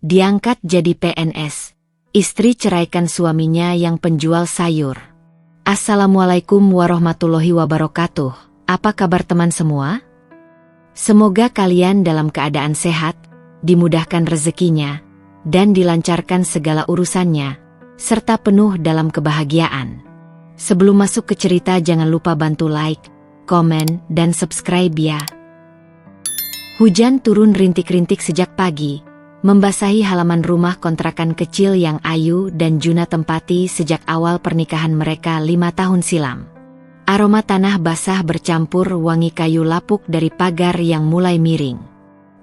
diangkat jadi PNS. Istri ceraikan suaminya yang penjual sayur. Assalamualaikum warahmatullahi wabarakatuh. Apa kabar teman semua? Semoga kalian dalam keadaan sehat, dimudahkan rezekinya, dan dilancarkan segala urusannya, serta penuh dalam kebahagiaan. Sebelum masuk ke cerita jangan lupa bantu like, komen, dan subscribe ya. Hujan turun rintik-rintik sejak pagi, membasahi halaman rumah kontrakan kecil yang Ayu dan Juna tempati sejak awal pernikahan mereka 5 tahun silam. Aroma tanah basah bercampur wangi kayu lapuk dari pagar yang mulai miring.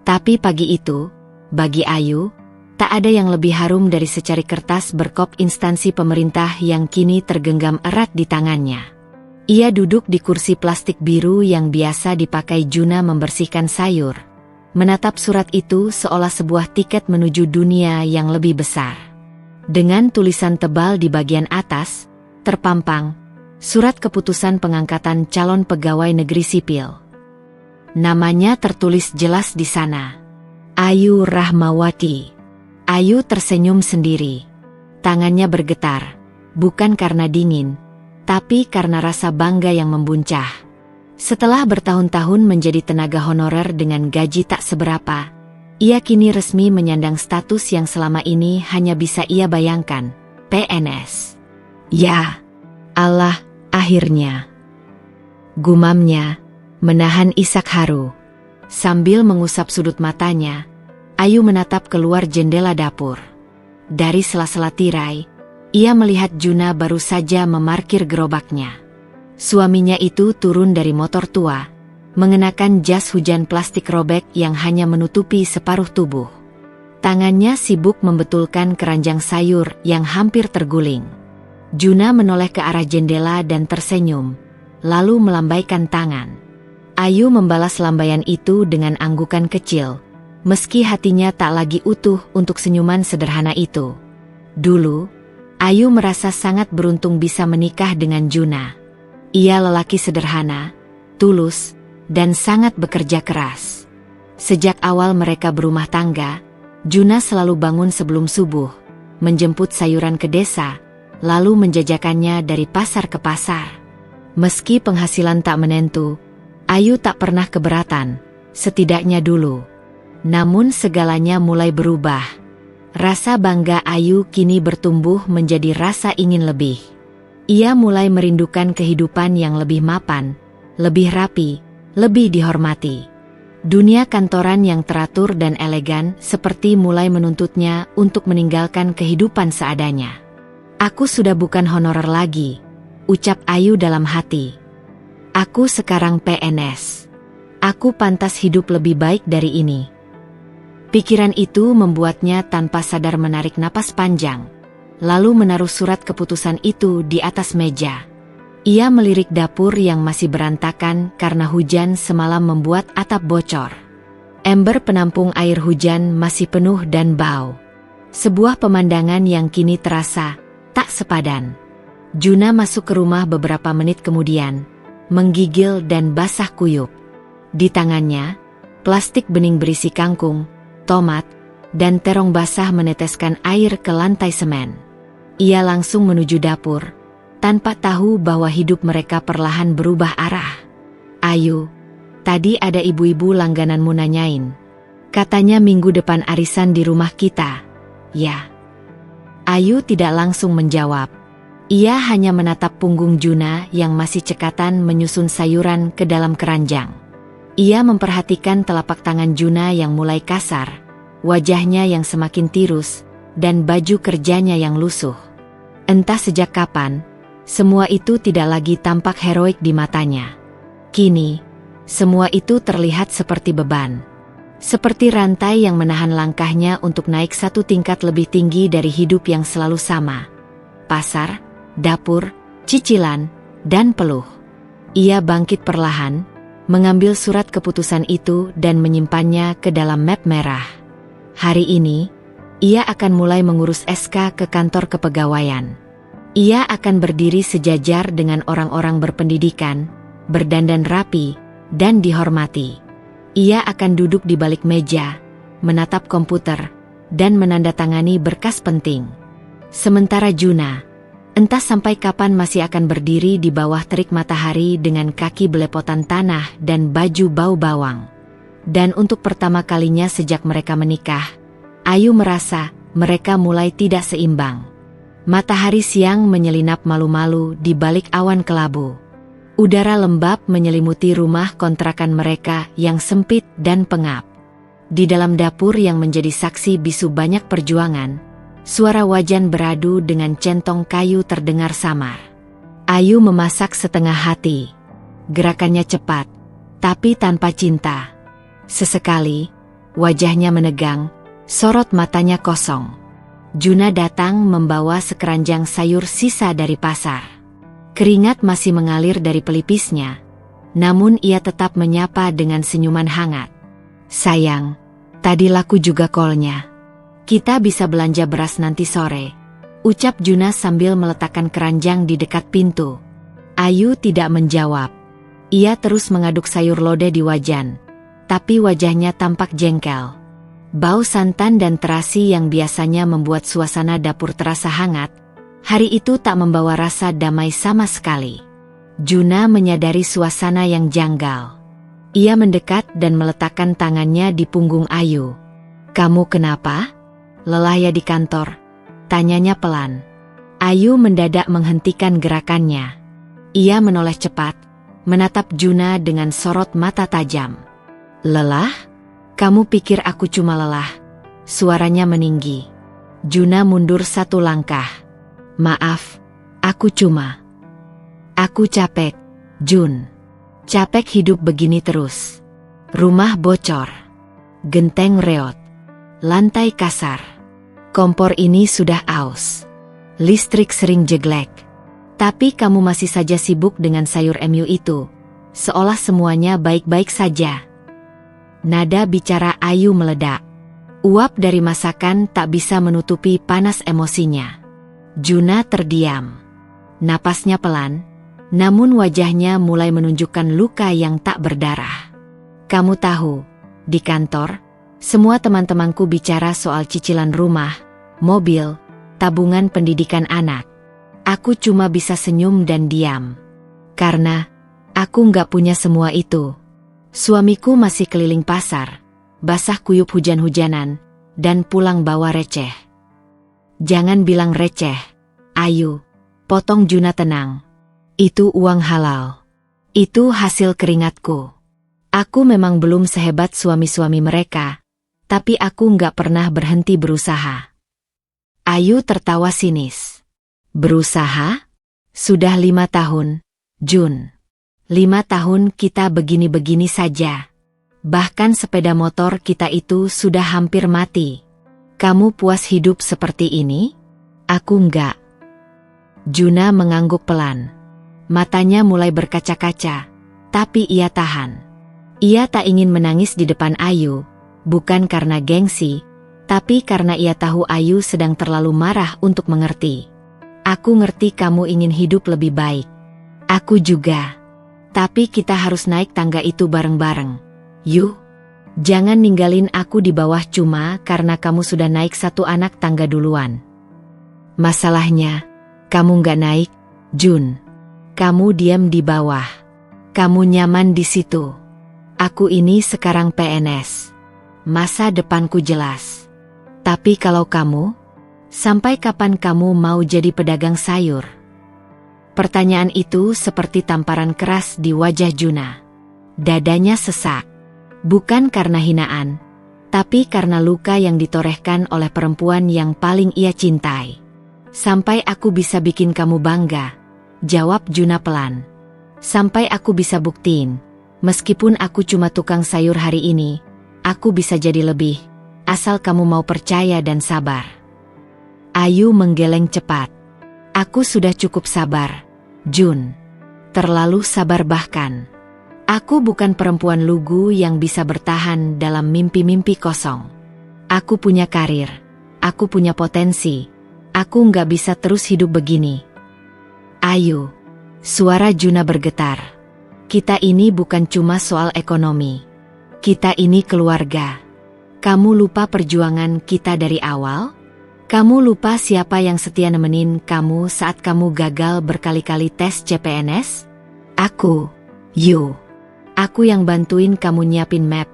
Tapi pagi itu, bagi Ayu, tak ada yang lebih harum dari secari kertas berkop instansi pemerintah yang kini tergenggam erat di tangannya. Ia duduk di kursi plastik biru yang biasa dipakai Juna membersihkan sayur, menatap surat itu seolah sebuah tiket menuju dunia yang lebih besar. Dengan tulisan tebal di bagian atas, terpampang, surat keputusan pengangkatan calon pegawai negeri sipil. Namanya tertulis jelas di sana. Ayu Rahmawati. Ayu tersenyum sendiri. Tangannya bergetar, bukan karena dingin, tapi karena rasa bangga yang membuncah. Setelah bertahun-tahun menjadi tenaga honorer dengan gaji tak seberapa, ia kini resmi menyandang status yang selama ini hanya bisa ia bayangkan, PNS. Ya, Allah, akhirnya. Gumamnya, menahan isak haru. Sambil mengusap sudut matanya, Ayu menatap keluar jendela dapur. Dari sela-sela tirai, ia melihat Juna baru saja memarkir gerobaknya. Suaminya itu turun dari motor tua, mengenakan jas hujan plastik robek yang hanya menutupi separuh tubuh. Tangannya sibuk membetulkan keranjang sayur yang hampir terguling. Juna menoleh ke arah jendela dan tersenyum, lalu melambaikan tangan. Ayu membalas lambaian itu dengan anggukan kecil, meski hatinya tak lagi utuh untuk senyuman sederhana itu. Dulu, Ayu merasa sangat beruntung bisa menikah dengan Juna. Ia lelaki sederhana, tulus, dan sangat bekerja keras. Sejak awal mereka berumah tangga, Juna selalu bangun sebelum subuh, menjemput sayuran ke desa, lalu menjajakannya dari pasar ke pasar. Meski penghasilan tak menentu, Ayu tak pernah keberatan, setidaknya dulu. Namun segalanya mulai berubah. Rasa bangga Ayu kini bertumbuh menjadi rasa ingin lebih. Ia mulai merindukan kehidupan yang lebih mapan, lebih rapi, lebih dihormati. Dunia kantoran yang teratur dan elegan seperti mulai menuntutnya untuk meninggalkan kehidupan seadanya. Aku sudah bukan honorer lagi, ucap Ayu dalam hati. Aku sekarang PNS. Aku pantas hidup lebih baik dari ini. Pikiran itu membuatnya tanpa sadar menarik napas panjang, lalu menaruh surat keputusan itu di atas meja. Ia melirik dapur yang masih berantakan karena hujan semalam membuat atap bocor. Ember penampung air hujan masih penuh dan bau. Sebuah pemandangan yang kini terasa tak sepadan. Juna masuk ke rumah beberapa menit kemudian, menggigil dan basah kuyup. Di tangannya, plastik bening berisi kangkung, tomat, dan terong basah meneteskan air ke lantai semen. Ia langsung menuju dapur, tanpa tahu bahwa hidup mereka perlahan berubah arah. Ayu, tadi ada ibu-ibu langgananmu nanyain. Katanya minggu depan arisan di rumah kita. Ya. Ayu tidak langsung menjawab. Ia hanya menatap punggung Juna yang masih cekatan menyusun sayuran ke dalam keranjang. Ia memperhatikan telapak tangan Juna yang mulai kasar, wajahnya yang semakin tirus, dan baju kerjanya yang lusuh. Entah sejak kapan, semua itu tidak lagi tampak heroik di matanya. Kini, semua itu terlihat seperti beban. Seperti rantai yang menahan langkahnya untuk naik satu tingkat lebih tinggi dari hidup yang selalu sama. Pasar, dapur, cicilan, dan peluh. Ia bangkit perlahan, mengambil surat keputusan itu dan menyimpannya ke dalam map merah. Hari ini, ia akan mulai mengurus SK ke kantor kepegawaian. Ia akan berdiri sejajar dengan orang-orang berpendidikan, berdandan rapi, dan dihormati. Ia akan duduk di balik meja, menatap komputer, dan menandatangani berkas penting. Sementara Juna, entah sampai kapan masih akan berdiri di bawah terik matahari dengan kaki belepotan tanah dan baju bau bawang. Dan untuk pertama kalinya sejak mereka menikah, Ayu merasa mereka mulai tidak seimbang. Matahari siang menyelinap malu-malu di balik awan kelabu. Udara lembab menyelimuti rumah kontrakan mereka yang sempit dan pengap. Di dalam dapur yang menjadi saksi bisu banyak perjuangan, suara wajan beradu dengan centong kayu terdengar samar. Ayu memasak setengah hati. Gerakannya cepat, tapi tanpa cinta. Sesekali, wajahnya menegang, sorot matanya kosong. Juna datang membawa sekeranjang sayur sisa dari pasar. Keringat masih mengalir dari pelipisnya, namun ia tetap menyapa dengan senyuman hangat. "Sayang, tadi laku juga kolnya. Kita bisa belanja beras nanti sore," ucap Juna sambil meletakkan keranjang di dekat pintu. Ayu tidak menjawab. Ia terus mengaduk sayur lodeh di wajan, tapi wajahnya tampak jengkel. Bau santan dan terasi yang biasanya membuat suasana dapur terasa hangat, hari itu tak membawa rasa damai sama sekali. Juna menyadari suasana yang janggal. Ia mendekat dan meletakkan tangannya di punggung Ayu. "Kamu kenapa? Lelah ya di kantor?" tanyanya pelan. Ayu mendadak menghentikan gerakannya. Ia menoleh cepat, menatap Juna dengan sorot mata tajam. "Lelah? Kamu pikir aku cuma lelah?" Suaranya meninggi. Juna mundur satu langkah. "Maaf, aku capek, Jun. Capek hidup begini terus. Rumah bocor, genteng reot, lantai kasar. Kompor ini sudah aus. Listrik sering jeglek. Tapi kamu masih saja sibuk dengan sayur MU itu, seolah semuanya baik-baik saja." Nada bicara Ayu meledak. Uap dari masakan tak bisa menutupi panas emosinya. Juna terdiam. Napasnya pelan, namun wajahnya mulai menunjukkan luka yang tak berdarah. "Kamu tahu, di kantor, semua teman-temanku bicara soal cicilan rumah, mobil, tabungan pendidikan anak. Aku cuma bisa senyum dan diam. Karena aku nggak punya semua itu. Suamiku masih keliling pasar, basah kuyup hujan-hujanan, dan pulang bawa receh." "Jangan bilang receh, Ayu," potong Juna tenang. "Itu uang halal. Itu hasil keringatku. Aku memang belum sehebat suami-suami mereka, tapi aku nggak pernah berhenti berusaha." Ayu tertawa sinis. "Berusaha? Sudah 5 tahun, Jun. 5 tahun kita begini-begini saja. Bahkan sepeda motor kita itu sudah hampir mati. Kamu puas hidup seperti ini? Aku enggak." Juna mengangguk pelan. Matanya mulai berkaca-kaca, tapi ia tahan. Ia tak ingin menangis di depan Ayu, bukan karena gengsi, tapi karena ia tahu Ayu sedang terlalu marah untuk mengerti. "Aku ngerti kamu ingin hidup lebih baik. Aku juga. Tapi kita harus naik tangga itu bareng-bareng. Yuk, jangan ninggalin aku di bawah cuma karena kamu sudah naik 1 anak tangga duluan." "Masalahnya, kamu nggak naik, Jun. Kamu diam di bawah. Kamu nyaman di situ. Aku ini sekarang PNS. Masa depanku jelas. Tapi kalau kamu, sampai kapan kamu mau jadi pedagang sayur?" Pertanyaan itu seperti tamparan keras di wajah Juna. Dadanya sesak. Bukan karena hinaan, tapi karena luka yang ditorehkan oleh perempuan yang paling ia cintai. "Sampai aku bisa bikin kamu bangga," jawab Juna pelan. "Sampai aku bisa buktiin, meskipun aku cuma tukang sayur hari ini, aku bisa jadi lebih, asal kamu mau percaya dan sabar." Ayu menggeleng cepat. "Aku sudah cukup sabar, Jun. Terlalu sabar bahkan. Aku bukan perempuan lugu yang bisa bertahan dalam mimpi-mimpi kosong. Aku punya karir. Aku punya potensi. Aku nggak bisa terus hidup begini." "Ayu," suara Juna bergetar. "Kita ini bukan cuma soal ekonomi. Kita ini keluarga. Kamu lupa perjuangan kita dari awal? Kamu lupa siapa yang setia nemenin kamu saat kamu gagal berkali-kali tes CPNS? Aku, Yu. Aku yang bantuin kamu nyiapin map.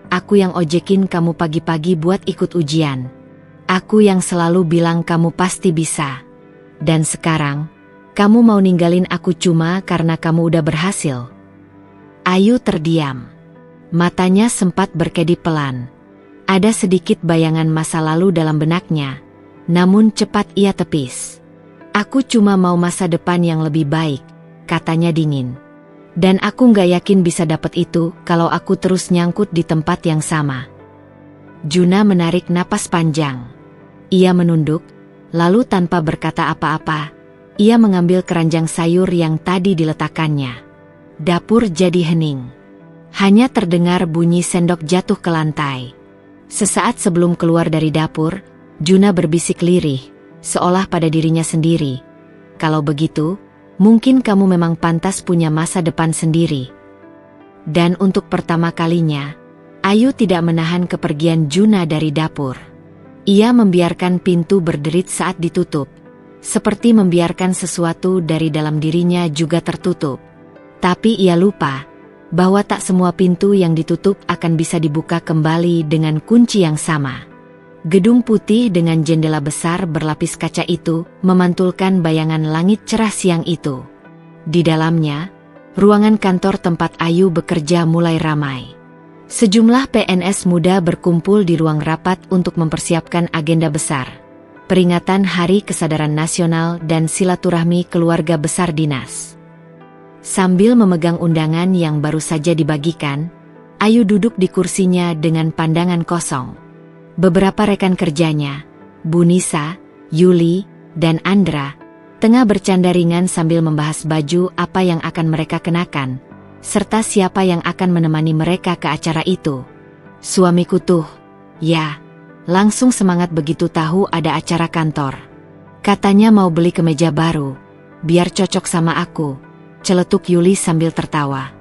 Aku yang ojekin kamu pagi-pagi buat ikut ujian. Aku yang selalu bilang kamu pasti bisa. Dan sekarang, kamu mau ninggalin aku cuma karena kamu udah berhasil. Ayu terdiam. Matanya sempat berkedip pelan. Ada sedikit bayangan masa lalu dalam benaknya. Namun cepat ia tepis. Aku cuma mau masa depan yang lebih baik, katanya dingin. Dan aku gak yakin bisa dapat itu kalau aku terus nyangkut di tempat yang sama. Juna menarik napas panjang. Ia menunduk, lalu tanpa berkata apa-apa, ia mengambil keranjang sayur yang tadi diletakkannya. Dapur jadi hening. Hanya terdengar bunyi sendok jatuh ke lantai. Sesaat sebelum keluar dari dapur, Juna berbisik lirih, seolah pada dirinya sendiri. Kalau begitu, mungkin kamu memang pantas punya masa depan sendiri. Dan untuk pertama kalinya, Ayu tidak menahan kepergian Juna dari dapur. Ia membiarkan pintu berderit saat ditutup, seperti membiarkan sesuatu dari dalam dirinya juga tertutup. Tapi ia lupa bahwa tak semua pintu yang ditutup akan bisa dibuka kembali dengan kunci yang sama. Gedung putih dengan jendela besar berlapis kaca itu memantulkan bayangan langit cerah siang itu. Di dalamnya, ruangan kantor tempat Ayu bekerja mulai ramai. Sejumlah PNS muda berkumpul di ruang rapat untuk mempersiapkan agenda besar. Peringatan Hari Kesadaran Nasional dan silaturahmi keluarga besar dinas. Sambil memegang undangan yang baru saja dibagikan, Ayu duduk di kursinya dengan pandangan kosong. Beberapa rekan kerjanya, Bu Nisa, Yuli, dan Andra, tengah bercanda ringan sambil membahas baju apa yang akan mereka kenakan, serta siapa yang akan menemani mereka ke acara itu. Suamiku tuh, ya, langsung semangat begitu tahu ada acara kantor. Katanya mau beli kemeja baru, biar cocok sama aku, celetuk Yuli sambil tertawa.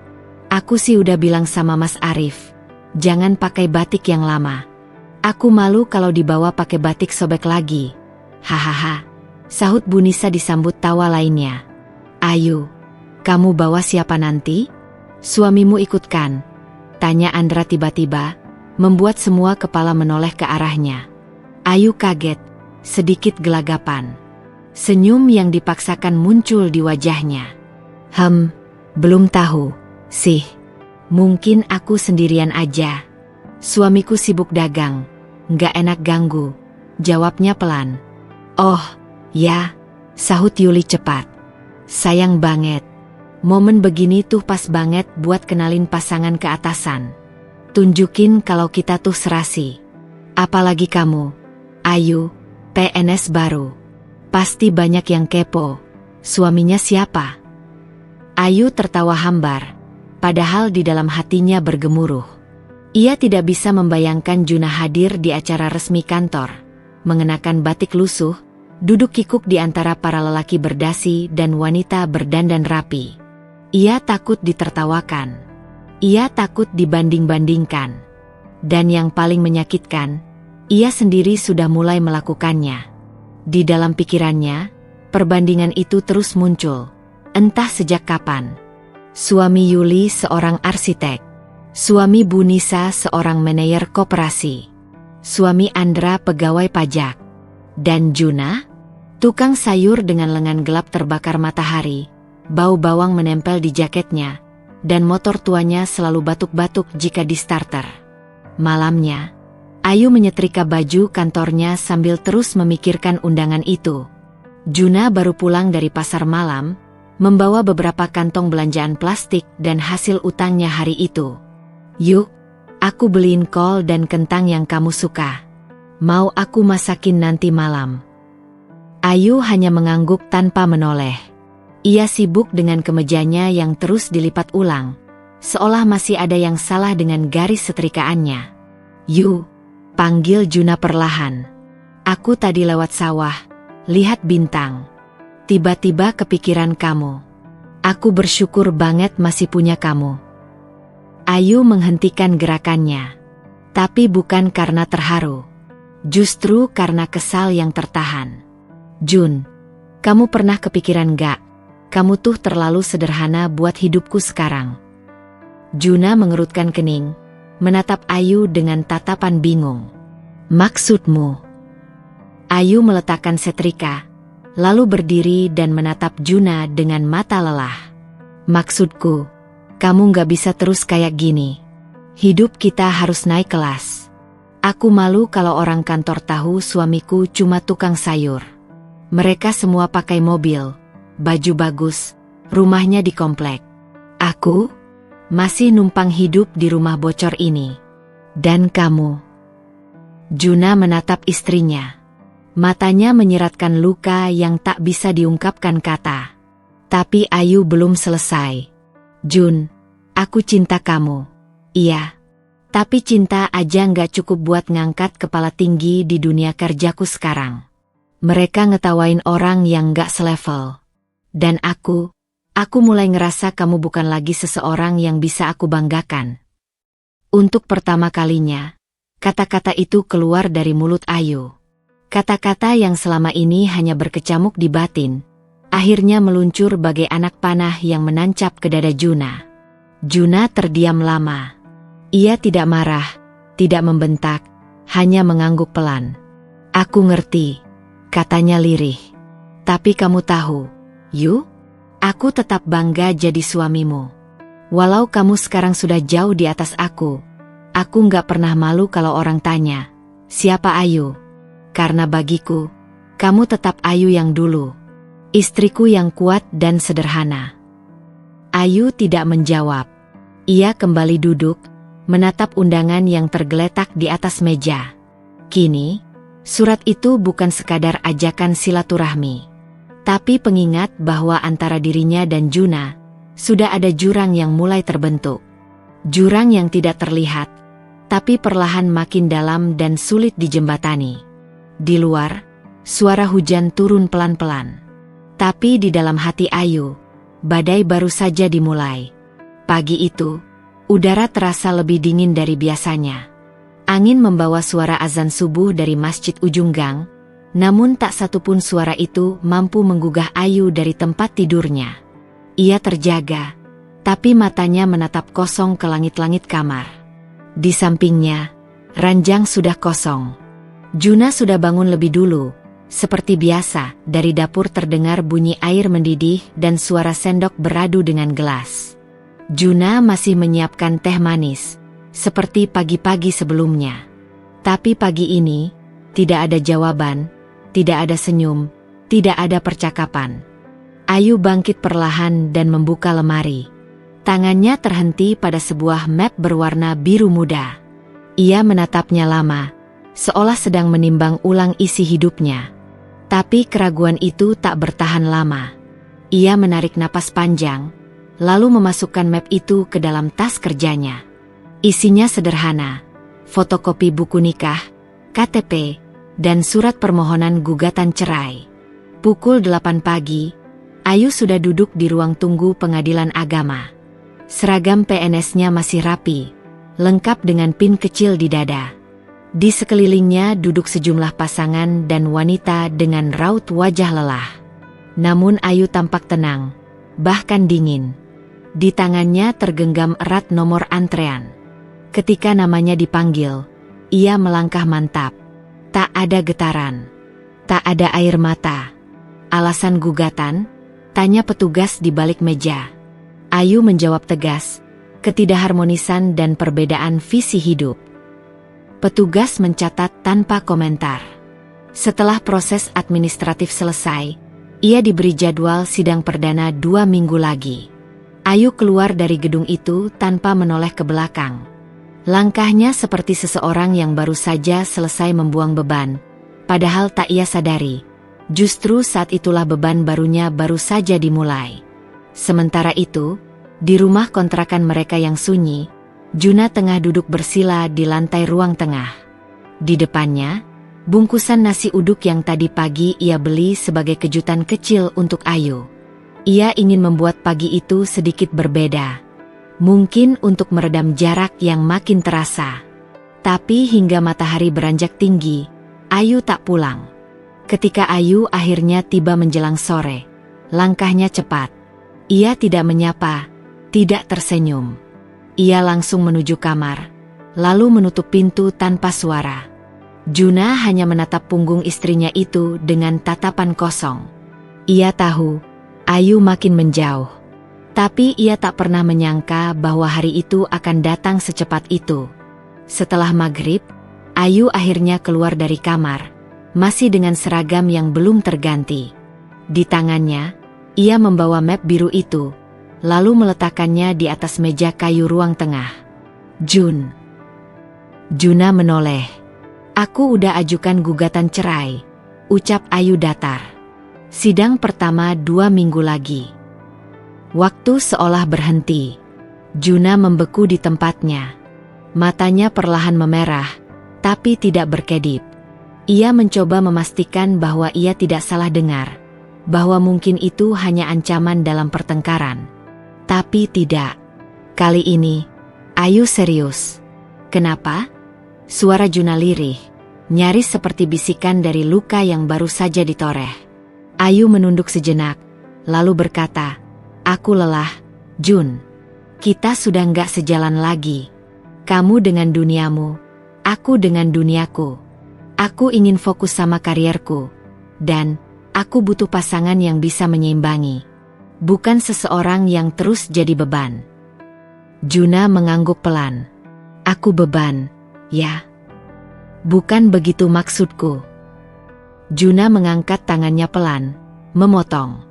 Aku sih udah bilang sama Mas Arif, jangan pakai batik yang lama. Aku malu kalau dibawa pakai batik sobek lagi. Hahaha, sahut Bu Nisa disambut tawa lainnya. Ayu, kamu bawa siapa nanti? Suamimu ikut kan? Tanya Andra tiba-tiba, membuat semua kepala menoleh ke arahnya. Ayu kaget, sedikit gelagapan. Senyum yang dipaksakan muncul di wajahnya. Belum tahu, sih. Mungkin aku sendirian aja. Suamiku sibuk dagang, nggak enak ganggu, jawabnya pelan. Oh, ya, sahut Yuli cepat. Sayang banget, momen begini tuh pas banget buat kenalin pasangan ke atasan. Tunjukin kalau kita tuh serasi. Apalagi kamu, Ayu, PNS baru. Pasti banyak yang kepo, suaminya siapa? Ayu tertawa hambar, padahal di dalam hatinya bergemuruh. Ia tidak bisa membayangkan Juna hadir di acara resmi kantor, mengenakan batik lusuh, duduk kikuk di antara para lelaki berdasi dan wanita berdandan rapi. Ia takut ditertawakan. Ia takut dibanding-bandingkan. Dan yang paling menyakitkan, ia sendiri sudah mulai melakukannya. Di dalam pikirannya, perbandingan itu terus muncul, entah sejak kapan. Suami Yuli seorang arsitek. Suami Bu Nisa seorang manajer koperasi. Suami Andra pegawai pajak. Dan Juna, tukang sayur dengan lengan gelap terbakar matahari, bau bawang menempel di jaketnya, dan motor tuanya selalu batuk-batuk jika di starter. Malamnya, Ayu menyetrika baju kantornya sambil terus memikirkan undangan itu. Juna baru pulang dari pasar malam, membawa beberapa kantong belanjaan plastik dan hasil utangnya hari itu. Yuk, aku beliin kol dan kentang yang kamu suka. Mau aku masakin nanti malam. Ayu hanya mengangguk tanpa menoleh. Ia sibuk dengan kemejanya yang terus dilipat ulang, seolah masih ada yang salah dengan garis setrikaannya. Yu, panggil Juna perlahan. Aku tadi lewat sawah, lihat bintang. Tiba-tiba kepikiran kamu. Aku bersyukur banget masih punya kamu. Ayu menghentikan gerakannya. Tapi bukan karena terharu. Justru karena kesal yang tertahan. Jun, kamu pernah kepikiran gak? Kamu tuh terlalu sederhana buat hidupku sekarang. Juna mengerutkan kening, menatap Ayu dengan tatapan bingung. Maksudmu? Ayu meletakkan setrika, lalu berdiri dan menatap Juna dengan mata lelah. Maksudku, kamu gak bisa terus kayak gini. Hidup kita harus naik kelas. Aku malu kalau orang kantor tahu suamiku cuma tukang sayur. Mereka semua pakai mobil, baju bagus, rumahnya di komplek. Aku masih numpang hidup di rumah bocor ini. Dan kamu? Juna menatap istrinya. Matanya menyiratkan luka yang tak bisa diungkapkan kata. Tapi Ayu belum selesai. Jun, aku cinta kamu. Iya. Tapi cinta aja nggak cukup buat ngangkat kepala tinggi di dunia kerjaku sekarang. Mereka ngetawain orang yang nggak selevel. Dan aku mulai ngerasa kamu bukan lagi seseorang yang bisa aku banggakan. Untuk pertama kalinya, kata-kata itu keluar dari mulut Ayu. Kata-kata yang selama ini hanya berkecamuk di batin, akhirnya meluncur bagai anak panah yang menancap ke dada Juna. Juna terdiam lama. Ia tidak marah, tidak membentak, hanya mengangguk pelan. Aku ngerti, katanya lirih. Tapi kamu tahu, Yu, aku tetap bangga jadi suamimu. Walau kamu sekarang sudah jauh di atas aku nggak pernah malu kalau orang tanya, siapa Ayu? Karena bagiku, kamu tetap Ayu yang dulu. Istriku yang kuat dan sederhana. Ayu tidak menjawab. Ia kembali duduk, menatap undangan yang tergeletak di atas meja. Kini, surat itu bukan sekadar ajakan silaturahmi, tapi pengingat bahwa antara dirinya dan Juna, sudah ada jurang yang mulai terbentuk. Jurang yang tidak terlihat, tapi perlahan makin dalam dan sulit dijembatani. Di luar, suara hujan turun pelan-pelan. Tapi di dalam hati Ayu, badai baru saja dimulai. Pagi itu, udara terasa lebih dingin dari biasanya. Angin membawa suara azan subuh dari masjid ujung gang, namun tak satupun suara itu mampu menggugah Ayu dari tempat tidurnya. Ia terjaga, tapi matanya menatap kosong ke langit-langit kamar. Di sampingnya, ranjang sudah kosong. Juna sudah bangun lebih dulu. Seperti biasa, dari dapur terdengar bunyi air mendidih dan suara sendok beradu dengan gelas. Juna masih menyiapkan teh manis, seperti pagi-pagi sebelumnya. Tapi pagi ini, tidak ada jawaban, tidak ada senyum, tidak ada percakapan. Ayu bangkit perlahan dan membuka lemari. Tangannya terhenti pada sebuah map berwarna biru muda. Ia menatapnya lama, seolah sedang menimbang ulang isi hidupnya. Tapi keraguan itu tak bertahan lama. Ia menarik napas panjang, lalu memasukkan map itu ke dalam tas kerjanya. Isinya sederhana, fotokopi buku nikah, KTP, dan surat permohonan gugatan cerai. Pukul 8 pagi, Ayu sudah duduk di ruang tunggu pengadilan agama. Seragam PNS-nya masih rapi, lengkap dengan pin kecil di dada. Di sekelilingnya duduk sejumlah pasangan dan wanita dengan raut wajah lelah. Namun Ayu tampak tenang, bahkan dingin. Di tangannya tergenggam erat nomor antrean. Ketika namanya dipanggil, ia melangkah mantap. Tak ada getaran, tak ada air mata. Alasan gugatan? Tanya petugas di balik meja. Ayu menjawab tegas, ketidakharmonisan dan perbedaan visi hidup. Petugas mencatat tanpa komentar. Setelah proses administratif selesai, ia diberi jadwal sidang perdana 2 minggu lagi. Ayu keluar dari gedung itu tanpa menoleh ke belakang. Langkahnya seperti seseorang yang baru saja selesai membuang beban, padahal tak ia sadari. Justru saat itulah beban barunya baru saja dimulai. Sementara itu, di rumah kontrakan mereka yang sunyi, Juna tengah duduk bersila di lantai ruang tengah. Di depannya, bungkusan nasi uduk yang tadi pagi ia beli sebagai kejutan kecil untuk Ayu. Ia ingin membuat pagi itu sedikit berbeda. Mungkin untuk meredam jarak yang makin terasa. Tapi hingga matahari beranjak tinggi, Ayu tak pulang. Ketika Ayu akhirnya tiba menjelang sore, langkahnya cepat. Ia tidak menyapa, tidak tersenyum. Ia langsung menuju kamar, lalu menutup pintu tanpa suara. Juna hanya menatap punggung istrinya itu dengan tatapan kosong. Ia tahu, Ayu makin menjauh. Tapi ia tak pernah menyangka bahwa hari itu akan datang secepat itu. Setelah maghrib, Ayu akhirnya keluar dari kamar, masih dengan seragam yang belum terganti. Di tangannya, ia membawa map biru itu, lalu meletakkannya di atas meja kayu ruang tengah. Juna menoleh. Aku udah ajukan gugatan cerai, ucap Ayu datar. Sidang pertama 2 minggu lagi. Waktu seolah berhenti. Juna membeku di tempatnya. Matanya perlahan memerah, tapi tidak berkedip. Ia mencoba memastikan bahwa ia tidak salah dengar, bahwa mungkin itu hanya ancaman dalam pertengkaran. Tapi tidak. Kali ini, Ayu serius. Kenapa? Suara Juna lirih, nyaris seperti bisikan dari luka yang baru saja ditoreh. Ayu menunduk sejenak, lalu berkata, "Aku lelah, Jun. Kita sudah nggak sejalan lagi. Kamu dengan duniamu, aku dengan duniaku. Aku ingin fokus sama karierku, dan aku butuh pasangan yang bisa menyeimbangi. Bukan seseorang yang terus jadi beban." Juna mengangguk pelan. "Aku beban, ya? Bukan begitu maksudku." Juna mengangkat tangannya pelan, memotong.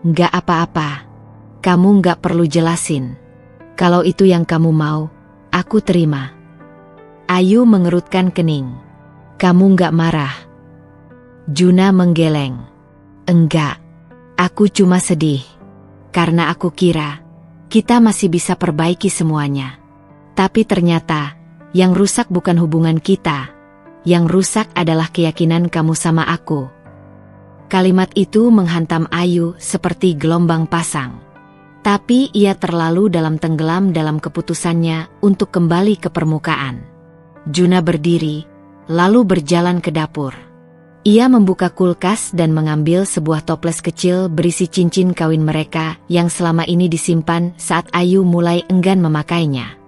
"Nggak apa-apa. Kamu nggak perlu jelasin. Kalau itu yang kamu mau, aku terima." Ayu mengerutkan kening. "Kamu nggak marah?" Juna menggeleng. "Enggak. Aku cuma sedih. Karena aku kira kita masih bisa perbaiki semuanya. Tapi ternyata yang rusak bukan hubungan kita. Yang rusak adalah keyakinan kamu sama aku." Kalimat itu menghantam Ayu seperti gelombang pasang. Tapi ia terlalu tenggelam dalam keputusannya untuk kembali ke permukaan. Juna berdiri, lalu berjalan ke dapur. Ia membuka kulkas dan mengambil sebuah toples kecil berisi cincin kawin mereka yang selama ini disimpan saat Ayu mulai enggan memakainya.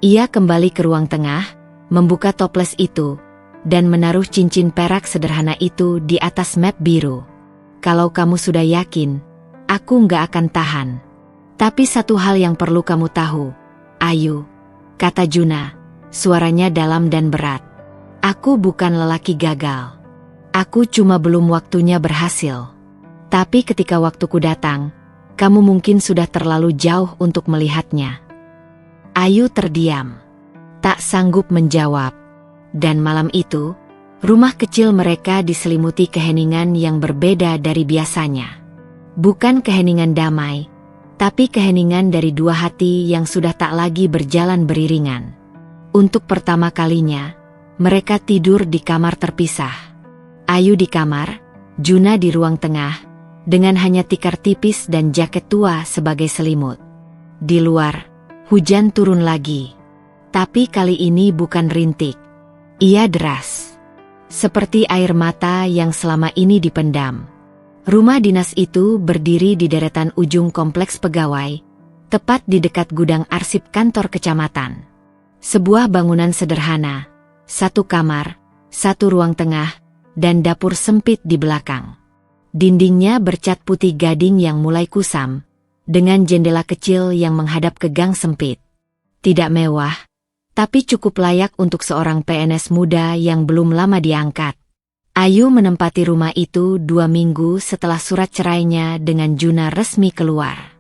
Ia kembali ke ruang tengah, membuka toples itu, dan menaruh cincin perak sederhana itu di atas map biru. "Kalau kamu sudah yakin, aku nggak akan tahan. Tapi satu hal yang perlu kamu tahu, Ayu," kata Juna, suaranya dalam dan berat. "Aku bukan lelaki gagal. Aku cuma belum waktunya berhasil. Tapi ketika waktuku datang, kamu mungkin sudah terlalu jauh untuk melihatnya." Ayu terdiam, tak sanggup menjawab. Dan malam itu, rumah kecil mereka diselimuti keheningan yang berbeda dari biasanya. Bukan keheningan damai, tapi keheningan dari dua hati yang sudah tak lagi berjalan beriringan. Untuk pertama kalinya, mereka tidur di kamar terpisah. Ayu di kamar, Juna di ruang tengah, dengan hanya tikar tipis dan jaket tua sebagai selimut. Di luar, hujan turun lagi. Tapi kali ini bukan rintik. Ia deras. Seperti air mata yang selama ini dipendam. Rumah dinas itu berdiri di deretan ujung kompleks pegawai, tepat di dekat gudang arsip kantor kecamatan. Sebuah bangunan sederhana, satu kamar, satu ruang tengah, dan dapur sempit di belakang. Dindingnya bercat putih gading yang mulai kusam, dengan jendela kecil yang menghadap ke gang sempit. Tidak mewah, tapi cukup layak untuk seorang PNS muda yang belum lama diangkat. Ayu menempati rumah itu 2 minggu setelah surat cerainya dengan Juna resmi keluar.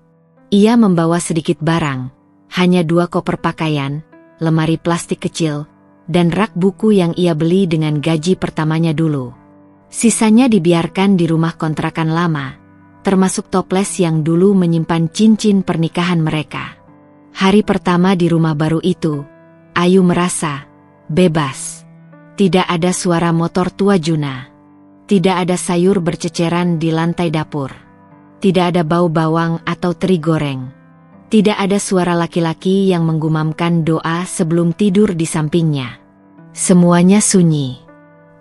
Ia membawa sedikit barang, hanya 2 koper pakaian, lemari plastik kecil, dan rak buku yang ia beli dengan gaji pertamanya dulu. Sisanya dibiarkan di rumah kontrakan lama, termasuk toples yang dulu menyimpan cincin pernikahan mereka. Hari pertama di rumah baru itu, Ayu merasa bebas. Tidak ada suara motor tua Juna. Tidak ada sayur berceceran di lantai dapur. Tidak ada bau bawang atau teri goreng. Tidak ada suara laki-laki yang menggumamkan doa sebelum tidur di sampingnya. Semuanya sunyi.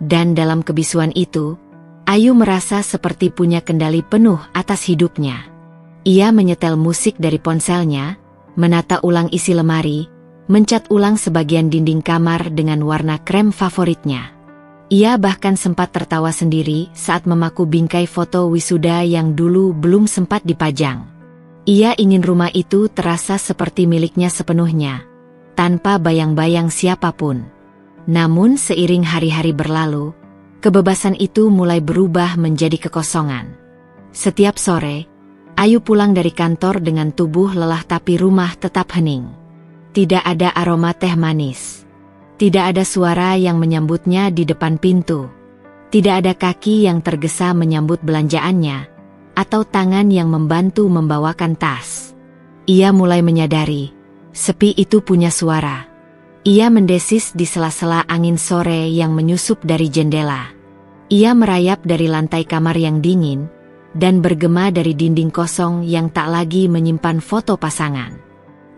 Dan dalam kebisuan itu, Ayu merasa seperti punya kendali penuh atas hidupnya. Ia menyetel musik dari ponselnya, menata ulang isi lemari, mencat ulang sebagian dinding kamar dengan warna krem favoritnya. Ia bahkan sempat tertawa sendiri saat memaku bingkai foto wisuda yang dulu belum sempat dipajang. Ia ingin rumah itu terasa seperti miliknya sepenuhnya, tanpa bayang-bayang siapapun. Namun seiring hari-hari berlalu, kebebasan itu mulai berubah menjadi kekosongan. Setiap sore, Ayu pulang dari kantor dengan tubuh lelah tapi rumah tetap hening. Tidak ada aroma teh manis. Tidak ada suara yang menyambutnya di depan pintu. Tidak ada kaki yang tergesa menyambut belanjaannya, atau tangan yang membantu membawakan tas. Ia mulai menyadari, sepi itu punya suara. Ia mendesis di sela-sela angin sore yang menyusup dari jendela. Ia merayap dari lantai kamar yang dingin, dan bergema dari dinding kosong yang tak lagi menyimpan foto pasangan.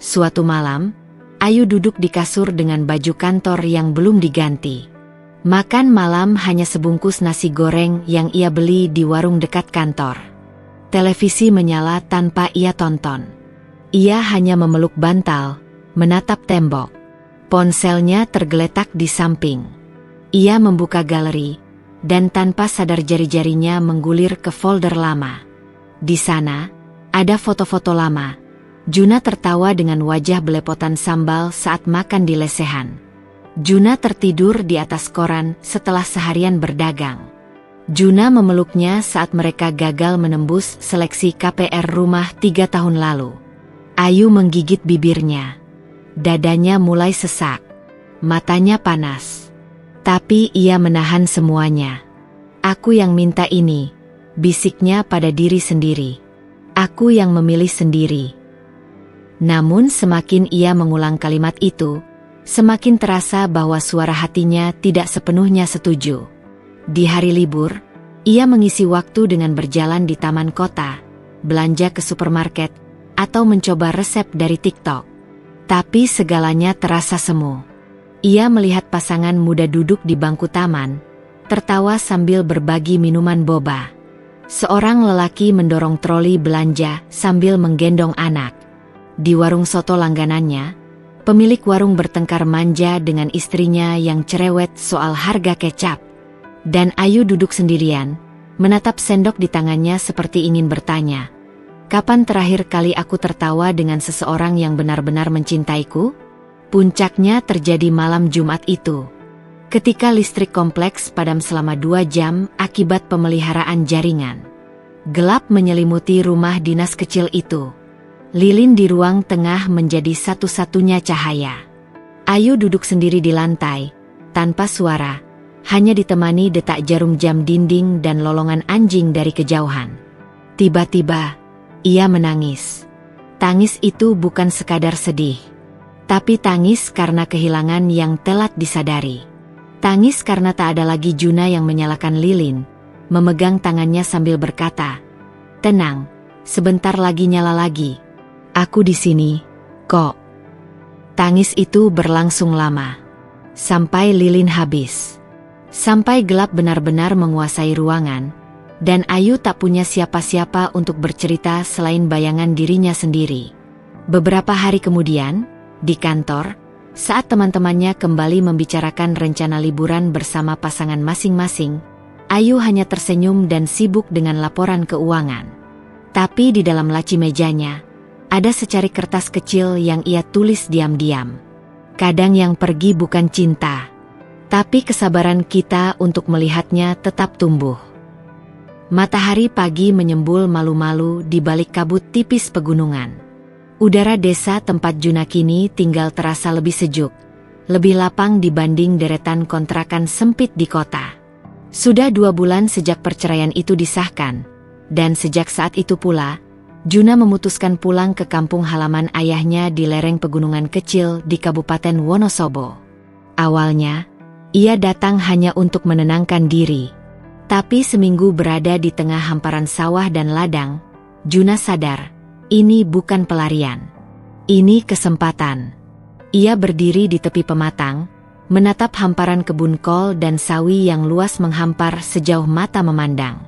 Suatu malam, Ayu duduk di kasur dengan baju kantor yang belum diganti. Makan malam hanya sebungkus nasi goreng yang ia beli di warung dekat kantor. Televisi menyala tanpa ia tonton. Ia hanya memeluk bantal, menatap tembok. Ponselnya tergeletak di samping. Ia membuka galeri, dan tanpa sadar jari-jarinya menggulir ke folder lama. Di sana, ada foto-foto lama. Juna tertawa dengan wajah belepotan sambal saat makan di lesehan. Juna tertidur di atas koran setelah seharian berdagang. Juna memeluknya saat mereka gagal menembus seleksi KPR rumah 3 tahun lalu. Ayu menggigit bibirnya. Dadanya mulai sesak. Matanya panas. Tapi ia menahan semuanya. Aku yang minta ini, bisiknya pada diri sendiri. Aku yang memilih sendiri. Namun semakin ia mengulang kalimat itu, semakin terasa bahwa suara hatinya tidak sepenuhnya setuju. Di hari libur, ia mengisi waktu dengan berjalan di taman kota, belanja ke supermarket, atau mencoba resep dari TikTok. Tapi segalanya terasa semu. Ia melihat pasangan muda duduk di bangku taman, tertawa sambil berbagi minuman boba. Seorang lelaki mendorong troli belanja sambil menggendong anak. Di warung soto langganannya, pemilik warung bertengkar manja dengan istrinya yang cerewet soal harga kecap. Dan Ayu duduk sendirian, menatap sendok di tangannya seperti ingin bertanya, kapan terakhir kali aku tertawa dengan seseorang yang benar-benar mencintaiku? Puncaknya terjadi malam Jumat itu. Ketika listrik kompleks padam selama 2 jam akibat pemeliharaan jaringan. Gelap menyelimuti rumah dinas kecil itu. Lilin di ruang tengah menjadi satu-satunya cahaya. Ayu duduk sendiri di lantai, tanpa suara, hanya ditemani detak jarum jam dinding dan lolongan anjing dari kejauhan. Tiba-tiba, ia menangis. Tangis itu bukan sekadar sedih, tapi tangis karena kehilangan yang telat disadari. Tangis karena tak ada lagi Juna yang menyalakan lilin, memegang tangannya sambil berkata, "Tenang, sebentar lagi nyala lagi. Aku di sini, kok." Tangis itu berlangsung lama, sampai lilin habis, sampai gelap benar-benar menguasai ruangan. Dan Ayu tak punya siapa-siapa untuk bercerita selain bayangan dirinya sendiri. Beberapa hari kemudian, di kantor, saat teman-temannya kembali membicarakan rencana liburan bersama pasangan masing-masing, Ayu hanya tersenyum dan sibuk dengan laporan keuangan. Tapi di dalam laci mejanya, ada secari kertas kecil yang ia tulis diam-diam. Kadang yang pergi bukan cinta, tapi kesabaran kita untuk melihatnya tetap tumbuh. Matahari pagi menyembul malu-malu di balik kabut tipis pegunungan. Udara desa tempat Juna kini tinggal terasa lebih sejuk, lebih lapang dibanding deretan kontrakan sempit di kota. Sudah 2 bulan sejak perceraian itu disahkan, dan sejak saat itu pula, Juna memutuskan pulang ke kampung halaman ayahnya di lereng pegunungan kecil di Kabupaten Wonosobo. Awalnya, ia datang hanya untuk menenangkan diri. Tapi seminggu berada di tengah hamparan sawah dan ladang, Juna sadar, ini bukan pelarian. Ini kesempatan. Ia berdiri di tepi pematang, menatap hamparan kebun kol dan sawi yang luas menghampar sejauh mata memandang.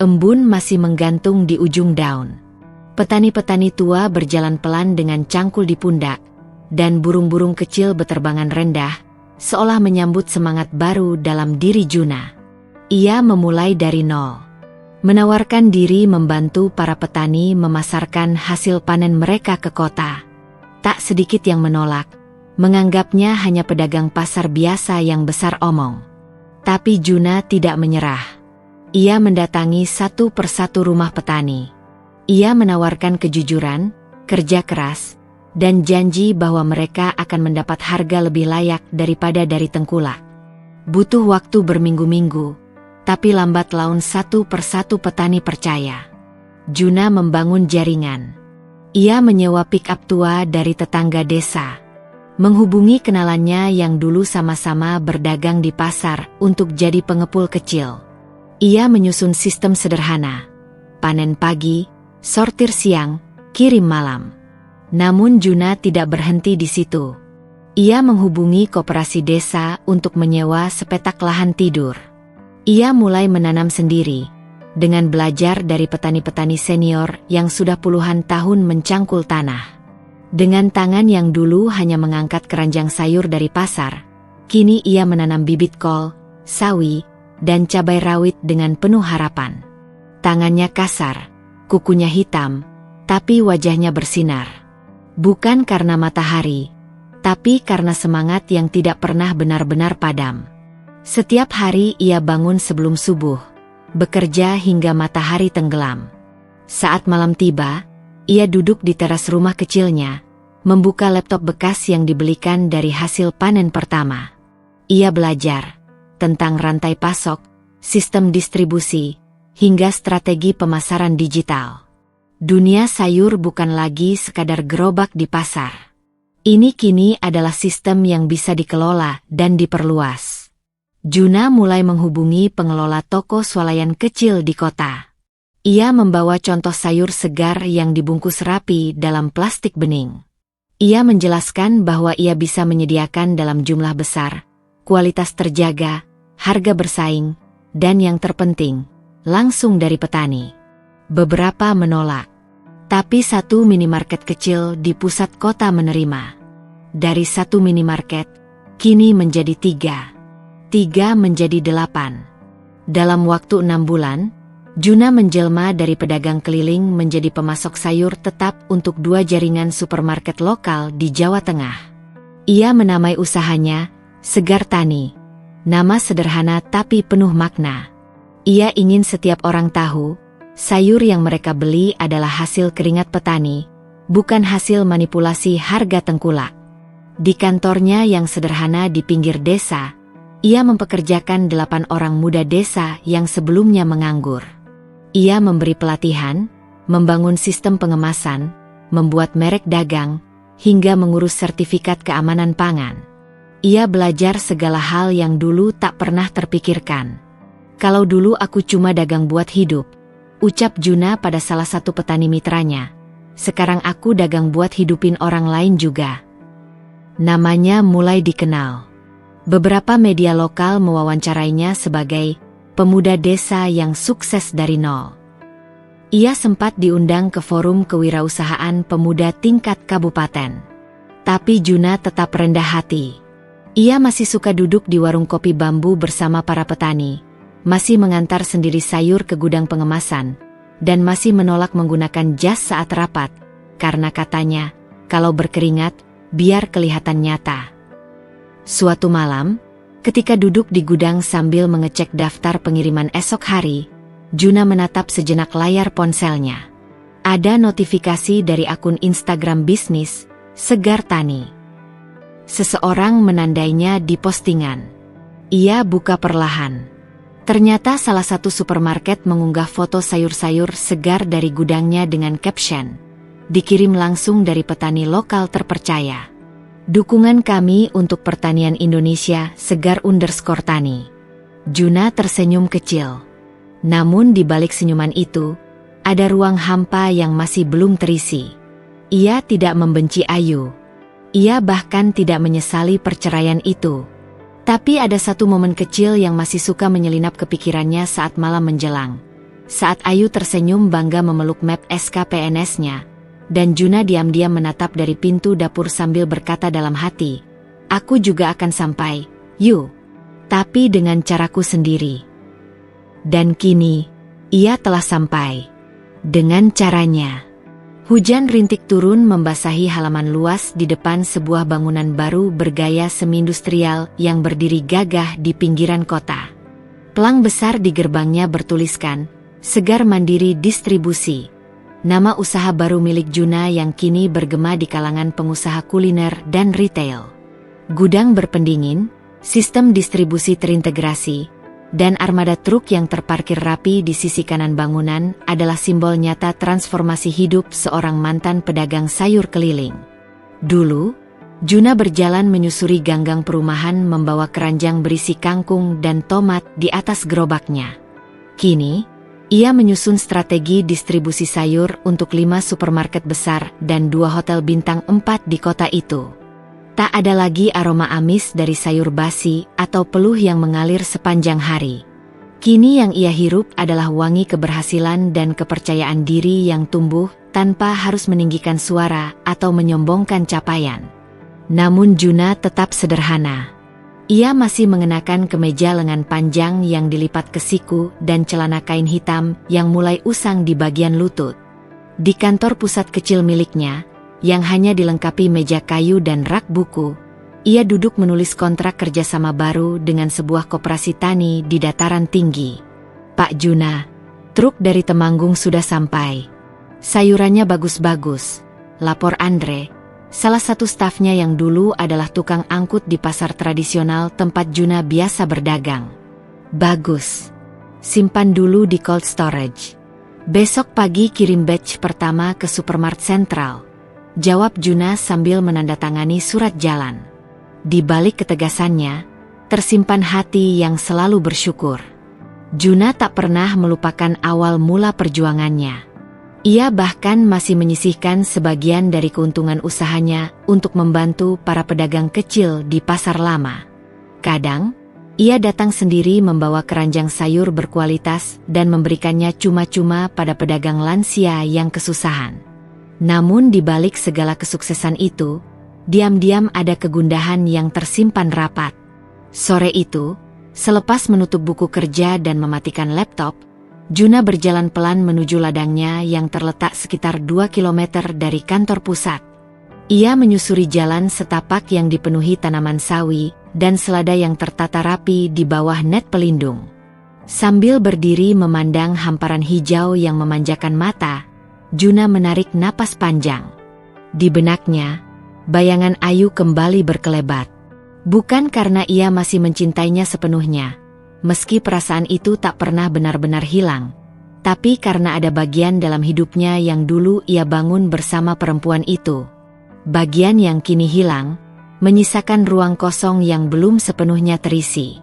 Embun masih menggantung di ujung daun. Petani-petani tua berjalan pelan dengan cangkul di pundak, dan burung-burung kecil beterbangan rendah, seolah menyambut semangat baru dalam diri Juna. Ia memulai dari nol. Menawarkan diri membantu para petani memasarkan hasil panen mereka ke kota. Tak sedikit yang menolak, menganggapnya hanya pedagang pasar biasa yang besar omong. Tapi Juna tidak menyerah. Ia mendatangi satu persatu rumah petani. Ia menawarkan kejujuran, kerja keras, dan janji bahwa mereka akan mendapat harga lebih layak daripada dari tengkulak. Butuh waktu berminggu-minggu, tapi lambat laun satu persatu petani percaya. Juna membangun jaringan. Ia menyewa pick-up tua dari tetangga desa, menghubungi kenalannya yang dulu sama-sama berdagang di pasar untuk jadi pengepul kecil. Ia menyusun sistem sederhana: panen pagi, sortir siang, kirim malam. Namun Juna tidak berhenti di situ. Ia menghubungi koperasi desa untuk menyewa sepetak lahan tidur. Ia mulai menanam sendiri, dengan belajar dari petani-petani senior yang sudah puluhan tahun mencangkul tanah. Dengan tangan yang dulu hanya mengangkat keranjang sayur dari pasar, kini ia menanam bibit kol, sawi, dan cabai rawit dengan penuh harapan. Tangannya kasar, kukunya hitam, tapi wajahnya bersinar. Bukan karena matahari, tapi karena semangat yang tidak pernah benar-benar padam. Setiap hari ia bangun sebelum subuh, bekerja hingga matahari tenggelam. Saat malam tiba, ia duduk di teras rumah kecilnya, membuka laptop bekas yang dibelikan dari hasil panen pertama. Ia belajar tentang rantai pasok, sistem distribusi, hingga strategi pemasaran digital. Dunia sayur bukan lagi sekadar gerobak di pasar. Ini kini adalah sistem yang bisa dikelola dan diperluas. Juna mulai menghubungi pengelola toko swalayan kecil di kota. Ia membawa contoh sayur segar yang dibungkus rapi dalam plastik bening. Ia menjelaskan bahwa ia bisa menyediakan dalam jumlah besar, kualitas terjaga, harga bersaing, dan yang terpenting, langsung dari petani. Beberapa menolak. Tapi satu minimarket kecil di pusat kota menerima. Dari satu minimarket, kini menjadi 3. 3 menjadi 8. Dalam waktu 6 bulan, Juna menjelma dari pedagang keliling menjadi pemasok sayur tetap untuk 2 jaringan supermarket lokal di Jawa Tengah. Ia menamai usahanya Segar Tani. Nama sederhana tapi penuh makna. Ia ingin setiap orang tahu, sayur yang mereka beli adalah hasil keringat petani, bukan hasil manipulasi harga tengkulak. Di kantornya yang sederhana di pinggir desa, ia mempekerjakan 8 orang muda desa yang sebelumnya menganggur. Ia memberi pelatihan, membangun sistem pengemasan, membuat merek dagang, hingga mengurus sertifikat keamanan pangan. Ia belajar segala hal yang dulu tak pernah terpikirkan. Kalau dulu aku cuma dagang buat hidup, ucap Juna pada salah satu petani mitranya. Sekarang aku dagang buat hidupin orang lain juga. Namanya mulai dikenal. Beberapa media lokal mewawancarainya sebagai pemuda desa yang sukses dari nol. Ia sempat diundang ke forum kewirausahaan pemuda tingkat kabupaten. Tapi Juna tetap rendah hati. Ia masih suka duduk di warung kopi bambu bersama para petani, masih mengantar sendiri sayur ke gudang pengemasan, dan masih menolak menggunakan jas saat rapat, karena katanya, kalau berkeringat, biar kelihatan nyata. Suatu malam, ketika duduk di gudang sambil mengecek daftar pengiriman esok hari, Juna menatap sejenak layar ponselnya. Ada notifikasi dari akun Instagram bisnis, Segar Tani. Seseorang menandainya di postingan. Ia buka perlahan. Ternyata salah satu supermarket mengunggah foto sayur-sayur segar dari gudangnya dengan caption, "Dikirim langsung dari petani lokal terpercaya. Dukungan kami untuk pertanian Indonesia Segar_Tani." Juna tersenyum kecil. Namun di balik senyuman itu, ada ruang hampa yang masih belum terisi. Ia tidak membenci Ayu. Ia bahkan tidak menyesali perceraian itu. Tapi ada satu momen kecil yang masih suka menyelinap ke pikirannya saat malam menjelang. Saat Ayu tersenyum bangga memeluk map SKPNS-nya, dan Juna diam-diam menatap dari pintu dapur sambil berkata dalam hati, "Aku juga akan sampai, Yu. Tapi dengan caraku sendiri." Dan kini, ia telah sampai. Dengan caranya. Hujan rintik turun membasahi halaman luas di depan sebuah bangunan baru bergaya semi-industrial yang berdiri gagah di pinggiran kota. Pelang besar di gerbangnya bertuliskan, "Segar Mandiri Distribusi." Nama usaha baru milik Juna yang kini bergema di kalangan pengusaha kuliner dan retail. Gudang berpendingin, sistem distribusi terintegrasi, dan armada truk yang terparkir rapi di sisi kanan bangunan adalah simbol nyata transformasi hidup seorang mantan pedagang sayur keliling. Dulu, Juna berjalan menyusuri ganggang perumahan membawa keranjang berisi kangkung dan tomat di atas gerobaknya. Kini, ia menyusun strategi distribusi sayur untuk 5 supermarket besar dan 2 hotel bintang 4 di kota itu. Tak ada lagi aroma amis dari sayur basi atau peluh yang mengalir sepanjang hari. Kini yang ia hirup adalah wangi keberhasilan dan kepercayaan diri yang tumbuh tanpa harus meninggikan suara atau menyombongkan capaian. Namun Juna tetap sederhana. Ia masih mengenakan kemeja lengan panjang yang dilipat ke siku dan celana kain hitam yang mulai usang di bagian lutut. Di kantor pusat kecil miliknya, yang hanya dilengkapi meja kayu dan rak buku, ia duduk menulis kontrak kerjasama baru dengan sebuah koperasi tani di dataran tinggi. "Pak Juna, truk dari Temanggung sudah sampai. Sayurannya bagus-bagus," lapor Andre, salah satu stafnya yang dulu adalah tukang angkut di pasar tradisional tempat Juna biasa berdagang. "Bagus. Simpan dulu di cold storage. Besok pagi kirim batch pertama ke supermarket sentral," jawab Juna sambil menandatangani surat jalan. Di balik ketegasannya, tersimpan hati yang selalu bersyukur. Juna tak pernah melupakan awal mula perjuangannya. Ia bahkan masih menyisihkan sebagian dari keuntungan usahanya untuk membantu para pedagang kecil di pasar lama. Kadang, ia datang sendiri membawa keranjang sayur berkualitas dan memberikannya cuma-cuma pada pedagang lansia yang kesusahan. Namun di balik segala kesuksesan itu, diam-diam ada kegundahan yang tersimpan rapat. Sore itu, selepas menutup buku kerja dan mematikan laptop, Juna berjalan pelan menuju ladangnya yang terletak sekitar 2 km dari kantor pusat. Ia menyusuri jalan setapak yang dipenuhi tanaman sawi dan selada yang tertata rapi di bawah net pelindung. Sambil berdiri memandang hamparan hijau yang memanjakan mata, Juna menarik napas panjang. Di benaknya, bayangan Ayu kembali berkelebat. Bukan karena ia masih mencintainya sepenuhnya, meski perasaan itu tak pernah benar-benar hilang, tapi karena ada bagian dalam hidupnya yang dulu ia bangun bersama perempuan itu. Bagian yang kini hilang, menyisakan ruang kosong yang belum sepenuhnya terisi.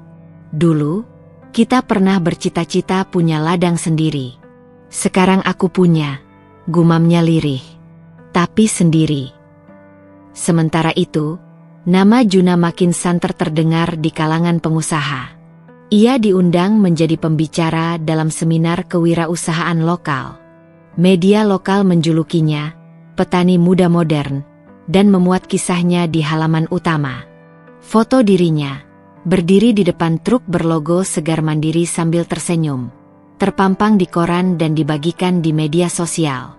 Dulu, kita pernah bercita-cita punya ladang sendiri. Sekarang aku punya, gumamnya lirih. Tapi sendiri. Sementara itu, nama Juna makin santer terdengar di kalangan pengusaha. Ia diundang menjadi pembicara dalam seminar kewirausahaan lokal. Media lokal menjulukinya, petani muda modern, dan memuat kisahnya di halaman utama. Foto dirinya, berdiri di depan truk berlogo Segar Mandiri sambil tersenyum, terpampang di koran dan dibagikan di media sosial.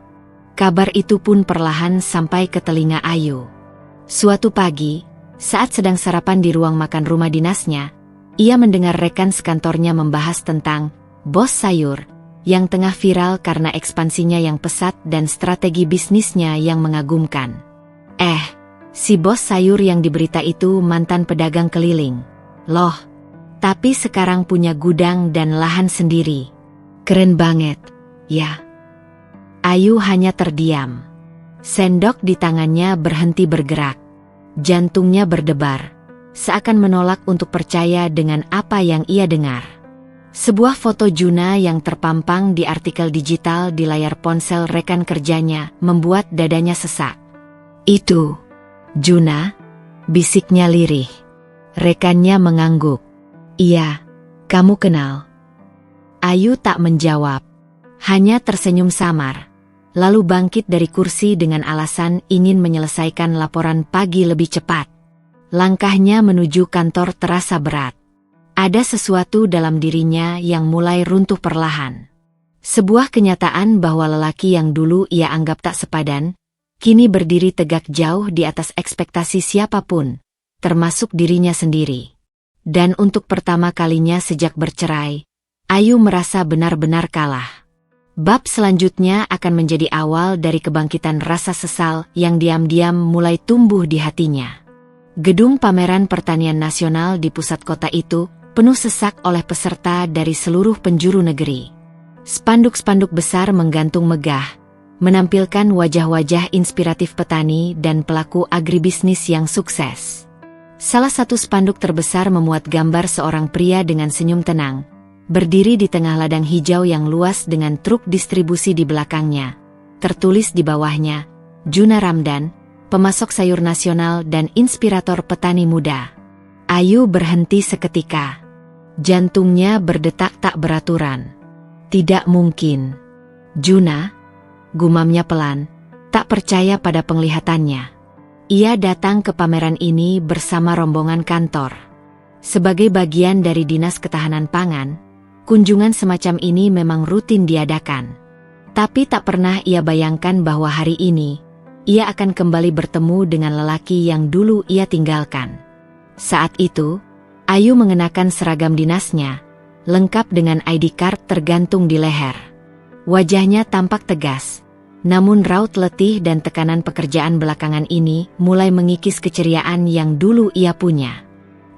Kabar itu pun perlahan sampai ke telinga Ayu. Suatu pagi, saat sedang sarapan di ruang makan rumah dinasnya, ia mendengar rekan sekantornya membahas tentang bos sayur yang tengah viral karena ekspansinya yang pesat dan strategi bisnisnya yang mengagumkan. Si bos sayur yang diberita itu mantan pedagang keliling. Loh, tapi sekarang punya gudang dan lahan sendiri. Keren banget, ya. Ayu hanya terdiam. Sendok di tangannya berhenti bergerak. Jantungnya berdebar, seakan menolak untuk percaya dengan apa yang ia dengar. Sebuah foto Juna yang terpampang di artikel digital di layar ponsel rekan kerjanya membuat dadanya sesak. "Itu Juna," bisiknya lirih. Rekannya mengangguk. Iya, kamu kenal. Ayu tak menjawab, hanya tersenyum samar. Lalu bangkit dari kursi dengan alasan ingin menyelesaikan laporan pagi lebih cepat. Langkahnya menuju kantor terasa berat. Ada sesuatu dalam dirinya yang mulai runtuh perlahan. Sebuah kenyataan bahwa lelaki yang dulu ia anggap tak sepadan, kini berdiri tegak jauh di atas ekspektasi siapapun, termasuk dirinya sendiri. Dan untuk pertama kalinya sejak bercerai, Ayu merasa benar-benar kalah. Bab selanjutnya akan menjadi awal dari kebangkitan rasa sesal yang diam-diam mulai tumbuh di hatinya. Gedung Pameran Pertanian Nasional di pusat kota itu penuh sesak oleh peserta dari seluruh penjuru negeri. Spanduk-spanduk besar menggantung megah, menampilkan wajah-wajah inspiratif petani dan pelaku agribisnis yang sukses. Salah satu spanduk terbesar memuat gambar seorang pria dengan senyum tenang, berdiri di tengah ladang hijau yang luas dengan truk distribusi di belakangnya. Tertulis di bawahnya, Juna Ramdan, pemasok sayur nasional dan inspirator petani muda. Ayu berhenti seketika. Jantungnya berdetak tak beraturan. Tidak mungkin. Juna, gumamnya pelan, tak percaya pada penglihatannya. Ia datang ke pameran ini bersama rombongan kantor. Sebagai bagian dari Dinas Ketahanan Pangan, kunjungan semacam ini memang rutin diadakan. Tapi tak pernah ia bayangkan bahwa hari ini, ia akan kembali bertemu dengan lelaki yang dulu ia tinggalkan. Saat itu, Ayu mengenakan seragam dinasnya, lengkap dengan ID card tergantung di leher. Wajahnya tampak tegas. Namun raut letih dan tekanan pekerjaan belakangan ini mulai mengikis keceriaan yang dulu ia punya.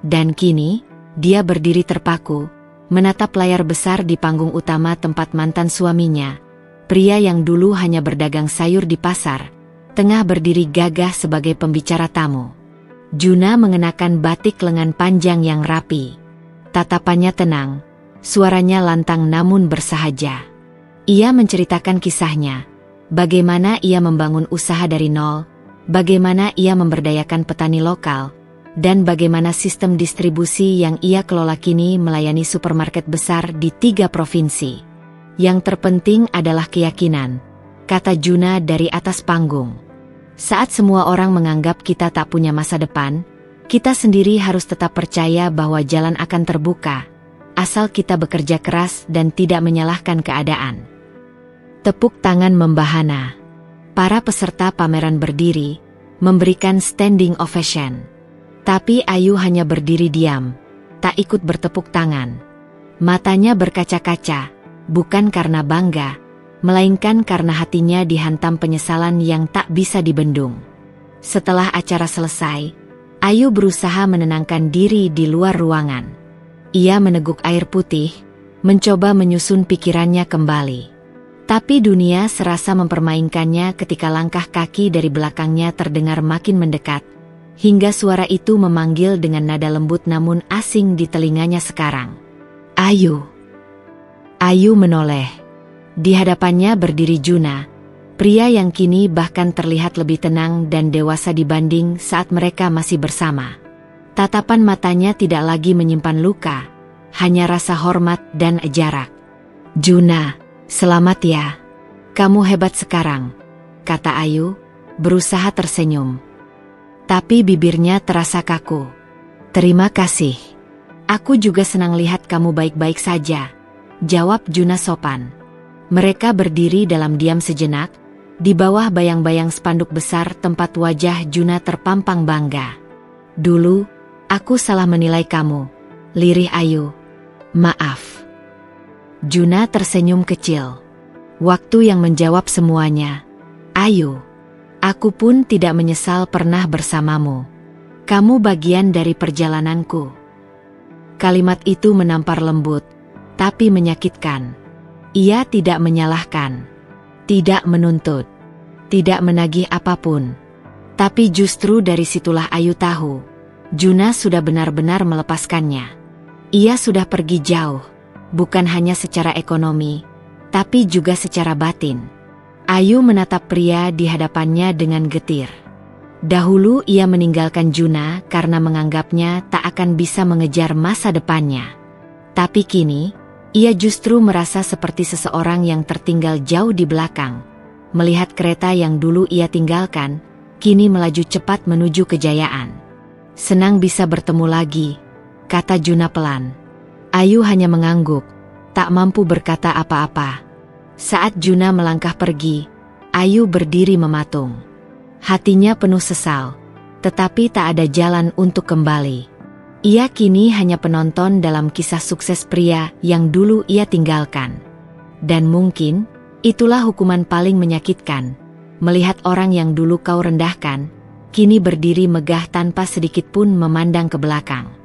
Dan kini, dia berdiri terpaku, menatap layar besar di panggung utama tempat mantan suaminya, pria yang dulu hanya berdagang sayur di pasar, tengah berdiri gagah sebagai pembicara tamu. Juna mengenakan batik lengan panjang yang rapi. Tatapannya tenang, suaranya lantang namun bersahaja. Ia menceritakan kisahnya. Bagaimana ia membangun usaha dari nol, bagaimana ia memberdayakan petani lokal, dan bagaimana sistem distribusi yang ia kelola kini melayani supermarket besar di 3 provinsi. Yang terpenting adalah keyakinan, kata Juna dari atas panggung. Saat semua orang menganggap kita tak punya masa depan, kita sendiri harus tetap percaya bahwa jalan akan terbuka, asal kita bekerja keras dan tidak menyalahkan keadaan. Tepuk tangan membahana. Para peserta pameran berdiri, memberikan standing ovation. Tapi Ayu hanya berdiri diam, tak ikut bertepuk tangan. Matanya berkaca-kaca, bukan karena bangga, melainkan karena hatinya dihantam penyesalan yang tak bisa dibendung. Setelah acara selesai, Ayu berusaha menenangkan diri di luar ruangan. Ia meneguk air putih, mencoba menyusun pikirannya kembali. Tapi dunia serasa mempermainkannya ketika langkah kaki dari belakangnya terdengar makin mendekat, hingga suara itu memanggil dengan nada lembut namun asing di telinganya sekarang. Ayu. Ayu menoleh. Di hadapannya berdiri Juna, pria yang kini bahkan terlihat lebih tenang dan dewasa dibanding saat mereka masih bersama. Tatapan matanya tidak lagi menyimpan luka, hanya rasa hormat dan jarak. Juna, selamat ya. Kamu hebat sekarang, kata Ayu, berusaha tersenyum. Tapi bibirnya terasa kaku. Terima kasih. Aku juga senang lihat kamu baik-baik saja, jawab Juna sopan. Mereka berdiri dalam diam sejenak, di bawah bayang-bayang spanduk besar tempat wajah Juna terpampang bangga. Dulu, aku salah menilai kamu, lirih Ayu. Maaf. Juna tersenyum kecil. Waktu yang menjawab semuanya. Ayu, aku pun tidak menyesal pernah bersamamu. Kamu bagian dari perjalananku. Kalimat itu menampar lembut, tapi menyakitkan. Ia tidak menyalahkan, tidak menuntut, tidak menagih apapun. Tapi justru dari situlah Ayu tahu, Juna sudah benar-benar melepaskannya. Ia sudah pergi jauh, bukan hanya secara ekonomi, tapi juga secara batin. Ayu menatap pria di hadapannya dengan getir. Dahulu ia meninggalkan Juna karena menganggapnya tak akan bisa mengejar masa depannya. Tapi kini, ia justru merasa seperti seseorang yang tertinggal jauh di belakang. Melihat kereta yang dulu ia tinggalkan, kini melaju cepat menuju kejayaan. "Senang bisa bertemu lagi," kata Juna pelan. Ayu hanya mengangguk, tak mampu berkata apa-apa. Saat Juna melangkah pergi, Ayu berdiri mematung. Hatinya penuh sesal, tetapi tak ada jalan untuk kembali. Ia kini hanya penonton dalam kisah sukses pria yang dulu ia tinggalkan. Dan mungkin, itulah hukuman paling menyakitkan. Melihat orang yang dulu kau rendahkan, kini berdiri megah tanpa sedikit pun memandang ke belakang.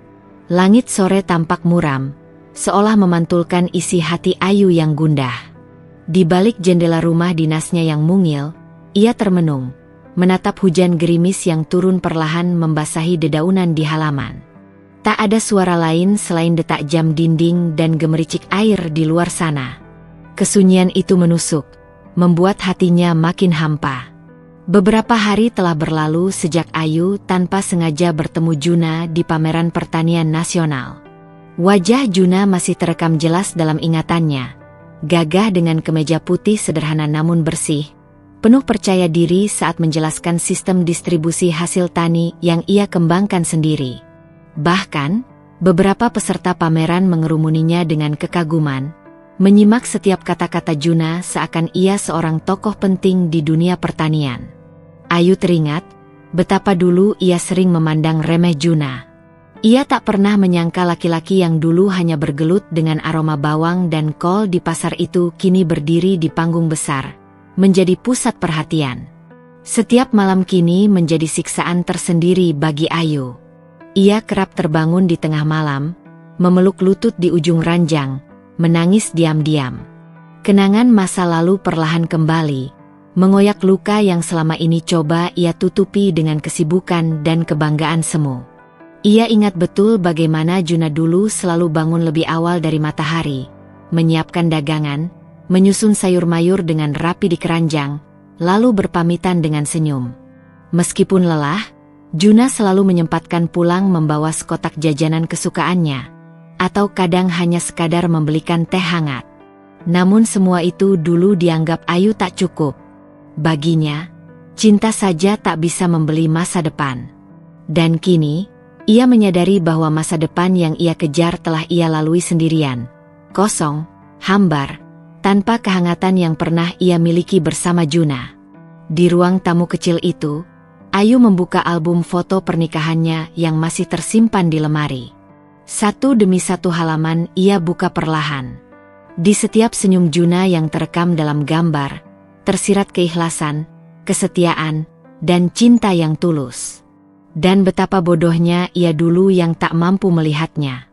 Langit sore tampak muram, seolah memantulkan isi hati Ayu yang gundah. Di balik jendela rumah dinasnya yang mungil, ia termenung, menatap hujan gerimis yang turun perlahan membasahi dedaunan di halaman. Tak ada suara lain selain detak jam dinding dan gemericik air di luar sana. Kesunyian itu menusuk, membuat hatinya makin hampa. Beberapa hari telah berlalu sejak Ayu tanpa sengaja bertemu Juna di pameran pertanian nasional. Wajah Juna masih terekam jelas dalam ingatannya, gagah dengan kemeja putih sederhana namun bersih, penuh percaya diri saat menjelaskan sistem distribusi hasil tani yang ia kembangkan sendiri. Bahkan, beberapa peserta pameran mengerumuninya dengan kekaguman, menyimak setiap kata-kata Juna seakan ia seorang tokoh penting di dunia pertanian. Ayu teringat betapa dulu ia sering memandang remeh Juna. Ia tak pernah menyangka laki-laki yang dulu hanya bergelut dengan aroma bawang dan kol di pasar itu kini berdiri di panggung besar, menjadi pusat perhatian. Setiap malam kini menjadi siksaan tersendiri bagi Ayu. Ia kerap terbangun di tengah malam, memeluk lutut di ujung ranjang, menangis diam-diam. Kenangan masa lalu perlahan kembali, mengoyak luka yang selama ini coba ia tutupi dengan kesibukan dan kebanggaan semu. Ia ingat betul bagaimana Juna dulu selalu bangun lebih awal dari matahari, menyiapkan dagangan, menyusun sayur mayur dengan rapi di keranjang, lalu berpamitan dengan senyum. Meskipun lelah, Juna selalu menyempatkan pulang membawa sekotak jajanan kesukaannya, atau kadang hanya sekadar membelikan teh hangat. Namun semua itu dulu dianggap Ayu tak cukup. Baginya, cinta saja tak bisa membeli masa depan. Dan kini, ia menyadari bahwa masa depan yang ia kejar telah ia lalui sendirian, kosong, hambar, tanpa kehangatan yang pernah ia miliki bersama Juna. Di ruang tamu kecil itu, Ayu membuka album foto pernikahannya yang masih tersimpan di lemari. Satu demi satu halaman ia buka perlahan. Di setiap senyum Juna yang terekam dalam gambar, tersirat keikhlasan, kesetiaan, dan cinta yang tulus. Dan betapa bodohnya ia dulu yang tak mampu melihatnya.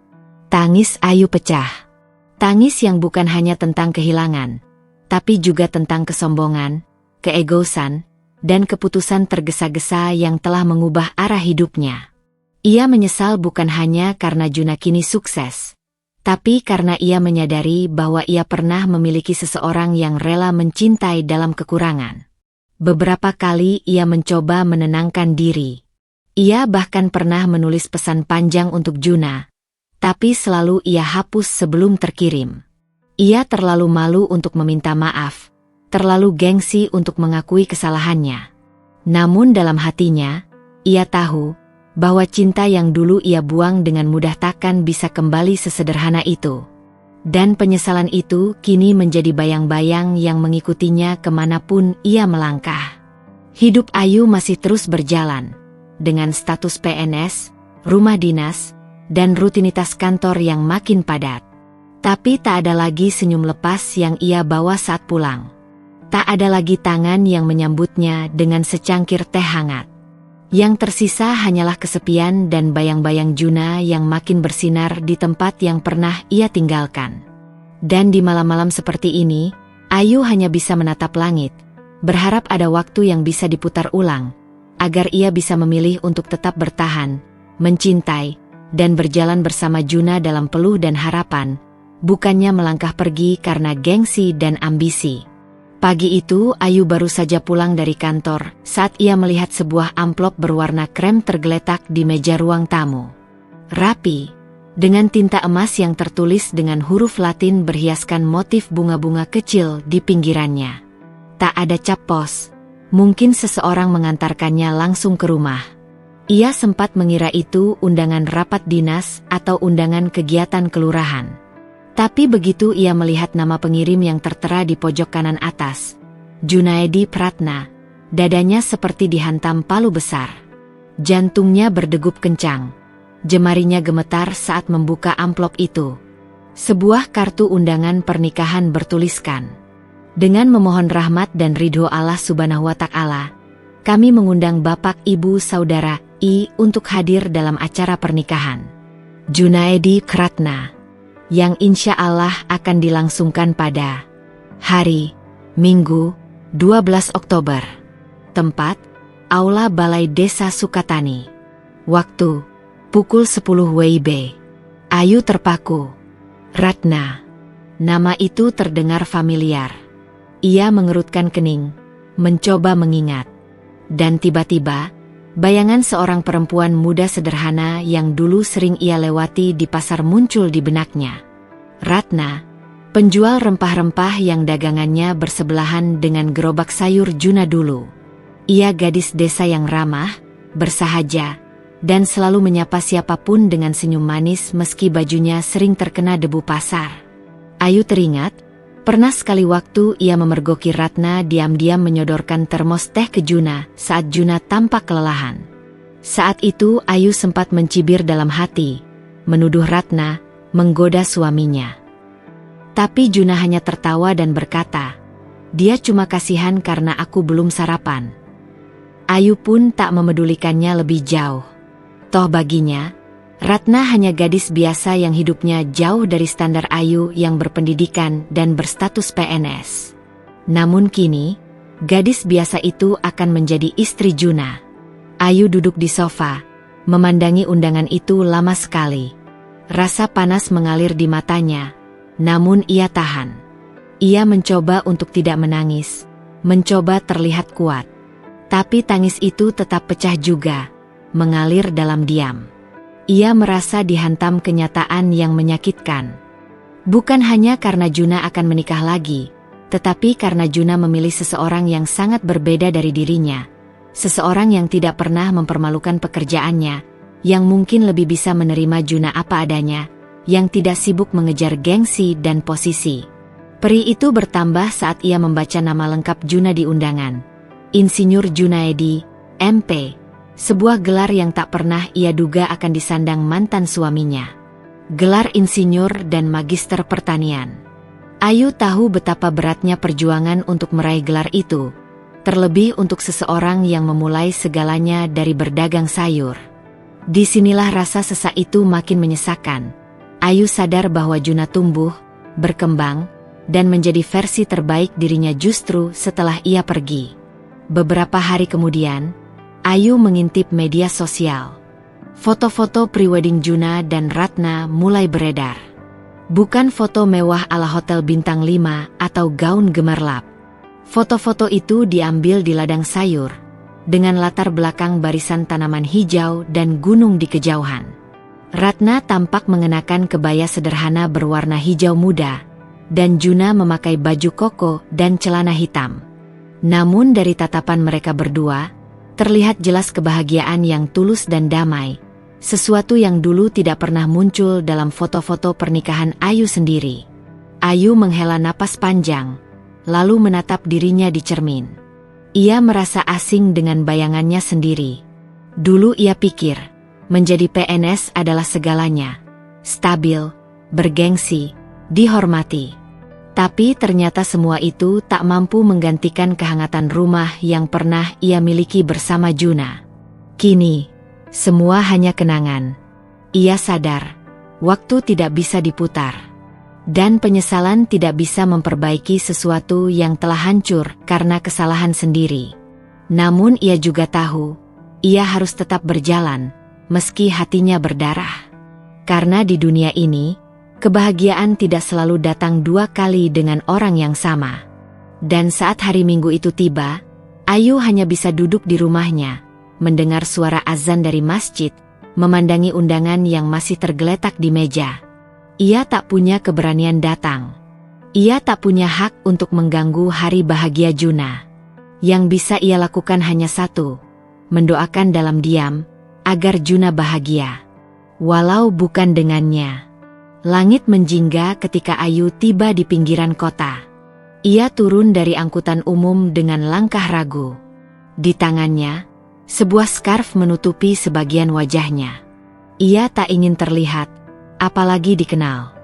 Tangis Ayu pecah. Tangis yang bukan hanya tentang kehilangan, tapi juga tentang kesombongan, keegoisan, dan keputusan tergesa-gesa yang telah mengubah arah hidupnya. Ia menyesal bukan hanya karena Juna kini sukses, tapi karena ia menyadari bahwa ia pernah memiliki seseorang yang rela mencintai dalam kekurangan. Beberapa kali ia mencoba menenangkan diri. Ia bahkan pernah menulis pesan panjang untuk Juna, tapi selalu ia hapus sebelum terkirim. Ia terlalu malu untuk meminta maaf, terlalu gengsi untuk mengakui kesalahannya. Namun dalam hatinya, ia tahu bahwa cinta yang dulu ia buang dengan mudah takkan bisa kembali sesederhana itu. Dan penyesalan itu kini menjadi bayang-bayang yang mengikutinya kemanapun ia melangkah. Hidup Ayu masih terus berjalan, dengan status PNS, rumah dinas, dan rutinitas kantor yang makin padat. Tapi tak ada lagi senyum lepas yang ia bawa saat pulang. Tak ada lagi tangan yang menyambutnya dengan secangkir teh hangat. Yang tersisa hanyalah kesepian dan bayang-bayang Juna yang makin bersinar di tempat yang pernah ia tinggalkan. Dan di malam-malam seperti ini, Ayu hanya bisa menatap langit, berharap ada waktu yang bisa diputar ulang, agar ia bisa memilih untuk tetap bertahan, mencintai, dan berjalan bersama Juna dalam peluh dan harapan, bukannya melangkah pergi karena gengsi dan ambisi. Pagi itu Ayu baru saja pulang dari kantor saat ia melihat sebuah amplop berwarna krem tergeletak di meja ruang tamu. Rapi, dengan tinta emas yang tertulis dengan huruf Latin berhiaskan motif bunga-bunga kecil di pinggirannya. Tak ada cap pos, mungkin seseorang mengantarkannya langsung ke rumah. Ia sempat mengira itu undangan rapat dinas atau undangan kegiatan kelurahan. Tapi begitu ia melihat nama pengirim yang tertera di pojok kanan atas, Junaedi Pratna, dadanya seperti dihantam palu besar. Jantungnya berdegup kencang. Jemarinya gemetar saat membuka amplop itu. Sebuah kartu undangan pernikahan bertuliskan, "Dengan memohon rahmat dan ridho Allah Subhanahu wa Ta'ala, kami mengundang Bapak Ibu Saudara I untuk hadir dalam acara pernikahan Junaedi Pratna, yang insya Allah akan dilangsungkan pada hari Minggu 12 Oktober. Tempat, Aula Balai Desa Sukatani. Waktu, pukul 10 WIB. Ayu terpaku. Ratna. Nama itu terdengar familiar. Ia mengerutkan kening, mencoba mengingat. Dan tiba-tiba, bayangan seorang perempuan muda sederhana yang dulu sering ia lewati di pasar muncul di benaknya. Ratna, penjual rempah-rempah yang dagangannya bersebelahan dengan gerobak sayur Juna dulu. Ia gadis desa yang ramah, bersahaja, dan selalu menyapa siapapun dengan senyum manis meski bajunya sering terkena debu pasar. Ayu teringat, pernah sekali waktu ia memergoki Ratna diam-diam menyodorkan termos teh ke Juna saat Juna tampak kelelahan. Saat itu Ayu sempat mencibir dalam hati, menuduh Ratna menggoda suaminya. Tapi Juna hanya tertawa dan berkata, "Dia cuma kasihan karena aku belum sarapan." Ayu pun tak memedulikannya lebih jauh. Toh baginya, Ratna hanya gadis biasa yang hidupnya jauh dari standar Ayu yang berpendidikan dan berstatus PNS. Namun kini, gadis biasa itu akan menjadi istri Juna. Ayu duduk di sofa, memandangi undangan itu lama sekali. Rasa panas mengalir di matanya, namun ia tahan. Ia mencoba untuk tidak menangis, mencoba terlihat kuat. Tapi tangis itu tetap pecah juga, mengalir dalam diam. Ia merasa dihantam kenyataan yang menyakitkan. Bukan hanya karena Juna akan menikah lagi, tetapi karena Juna memilih seseorang yang sangat berbeda dari dirinya. Seseorang yang tidak pernah mempermalukan pekerjaannya, yang mungkin lebih bisa menerima Juna apa adanya, yang tidak sibuk mengejar gengsi dan posisi. Peri itu bertambah saat ia membaca nama lengkap Juna di undangan. Insinyur Junaedi, MP. Sebuah gelar yang tak pernah ia duga akan disandang mantan suaminya. Gelar insinyur dan magister pertanian. Ayu tahu betapa beratnya perjuangan untuk meraih gelar itu, terlebih untuk seseorang yang memulai segalanya dari berdagang sayur. Disinilah rasa sesak itu makin menyesakan. Ayu sadar bahwa Juna tumbuh, berkembang, dan menjadi versi terbaik dirinya justru setelah ia pergi. Beberapa hari kemudian, Ayu mengintip media sosial. Foto-foto prewedding Juna dan Ratna mulai beredar. Bukan foto mewah ala hotel bintang 5 atau gaun gemerlap. Foto-foto itu diambil di ladang sayur, dengan latar belakang barisan tanaman hijau dan gunung di kejauhan. Ratna tampak mengenakan kebaya sederhana berwarna hijau muda, dan Juna memakai baju koko dan celana hitam. Namun dari tatapan mereka berdua, terlihat jelas kebahagiaan yang tulus dan damai, sesuatu yang dulu tidak pernah muncul dalam foto-foto pernikahan Ayu sendiri. Ayu menghela napas panjang, lalu menatap dirinya di cermin. Ia merasa asing dengan bayangannya sendiri. Dulu ia pikir, menjadi PNS adalah segalanya, stabil, bergengsi, dihormati. Tapi ternyata semua itu tak mampu menggantikan kehangatan rumah yang pernah ia miliki bersama Juna. Kini, semua hanya kenangan. Ia sadar, waktu tidak bisa diputar. Dan penyesalan tidak bisa memperbaiki sesuatu yang telah hancur karena kesalahan sendiri. Namun ia juga tahu, ia harus tetap berjalan, meski hatinya berdarah. Karena di dunia ini, kebahagiaan tidak selalu datang dua kali dengan orang yang sama. Dan saat hari Minggu itu tiba, Ayu hanya bisa duduk di rumahnya, mendengar suara azan dari masjid, memandangi undangan yang masih tergeletak di meja. Ia tak punya keberanian datang. Ia tak punya hak untuk mengganggu hari bahagia Juna. Yang bisa ia lakukan hanya satu, mendoakan dalam diam, agar Juna bahagia. Walau bukan dengannya. Langit menjingga ketika Ayu tiba di pinggiran kota. Ia turun dari angkutan umum dengan langkah ragu. Di tangannya, sebuah skarf menutupi sebagian wajahnya. Ia tak ingin terlihat, apalagi dikenal.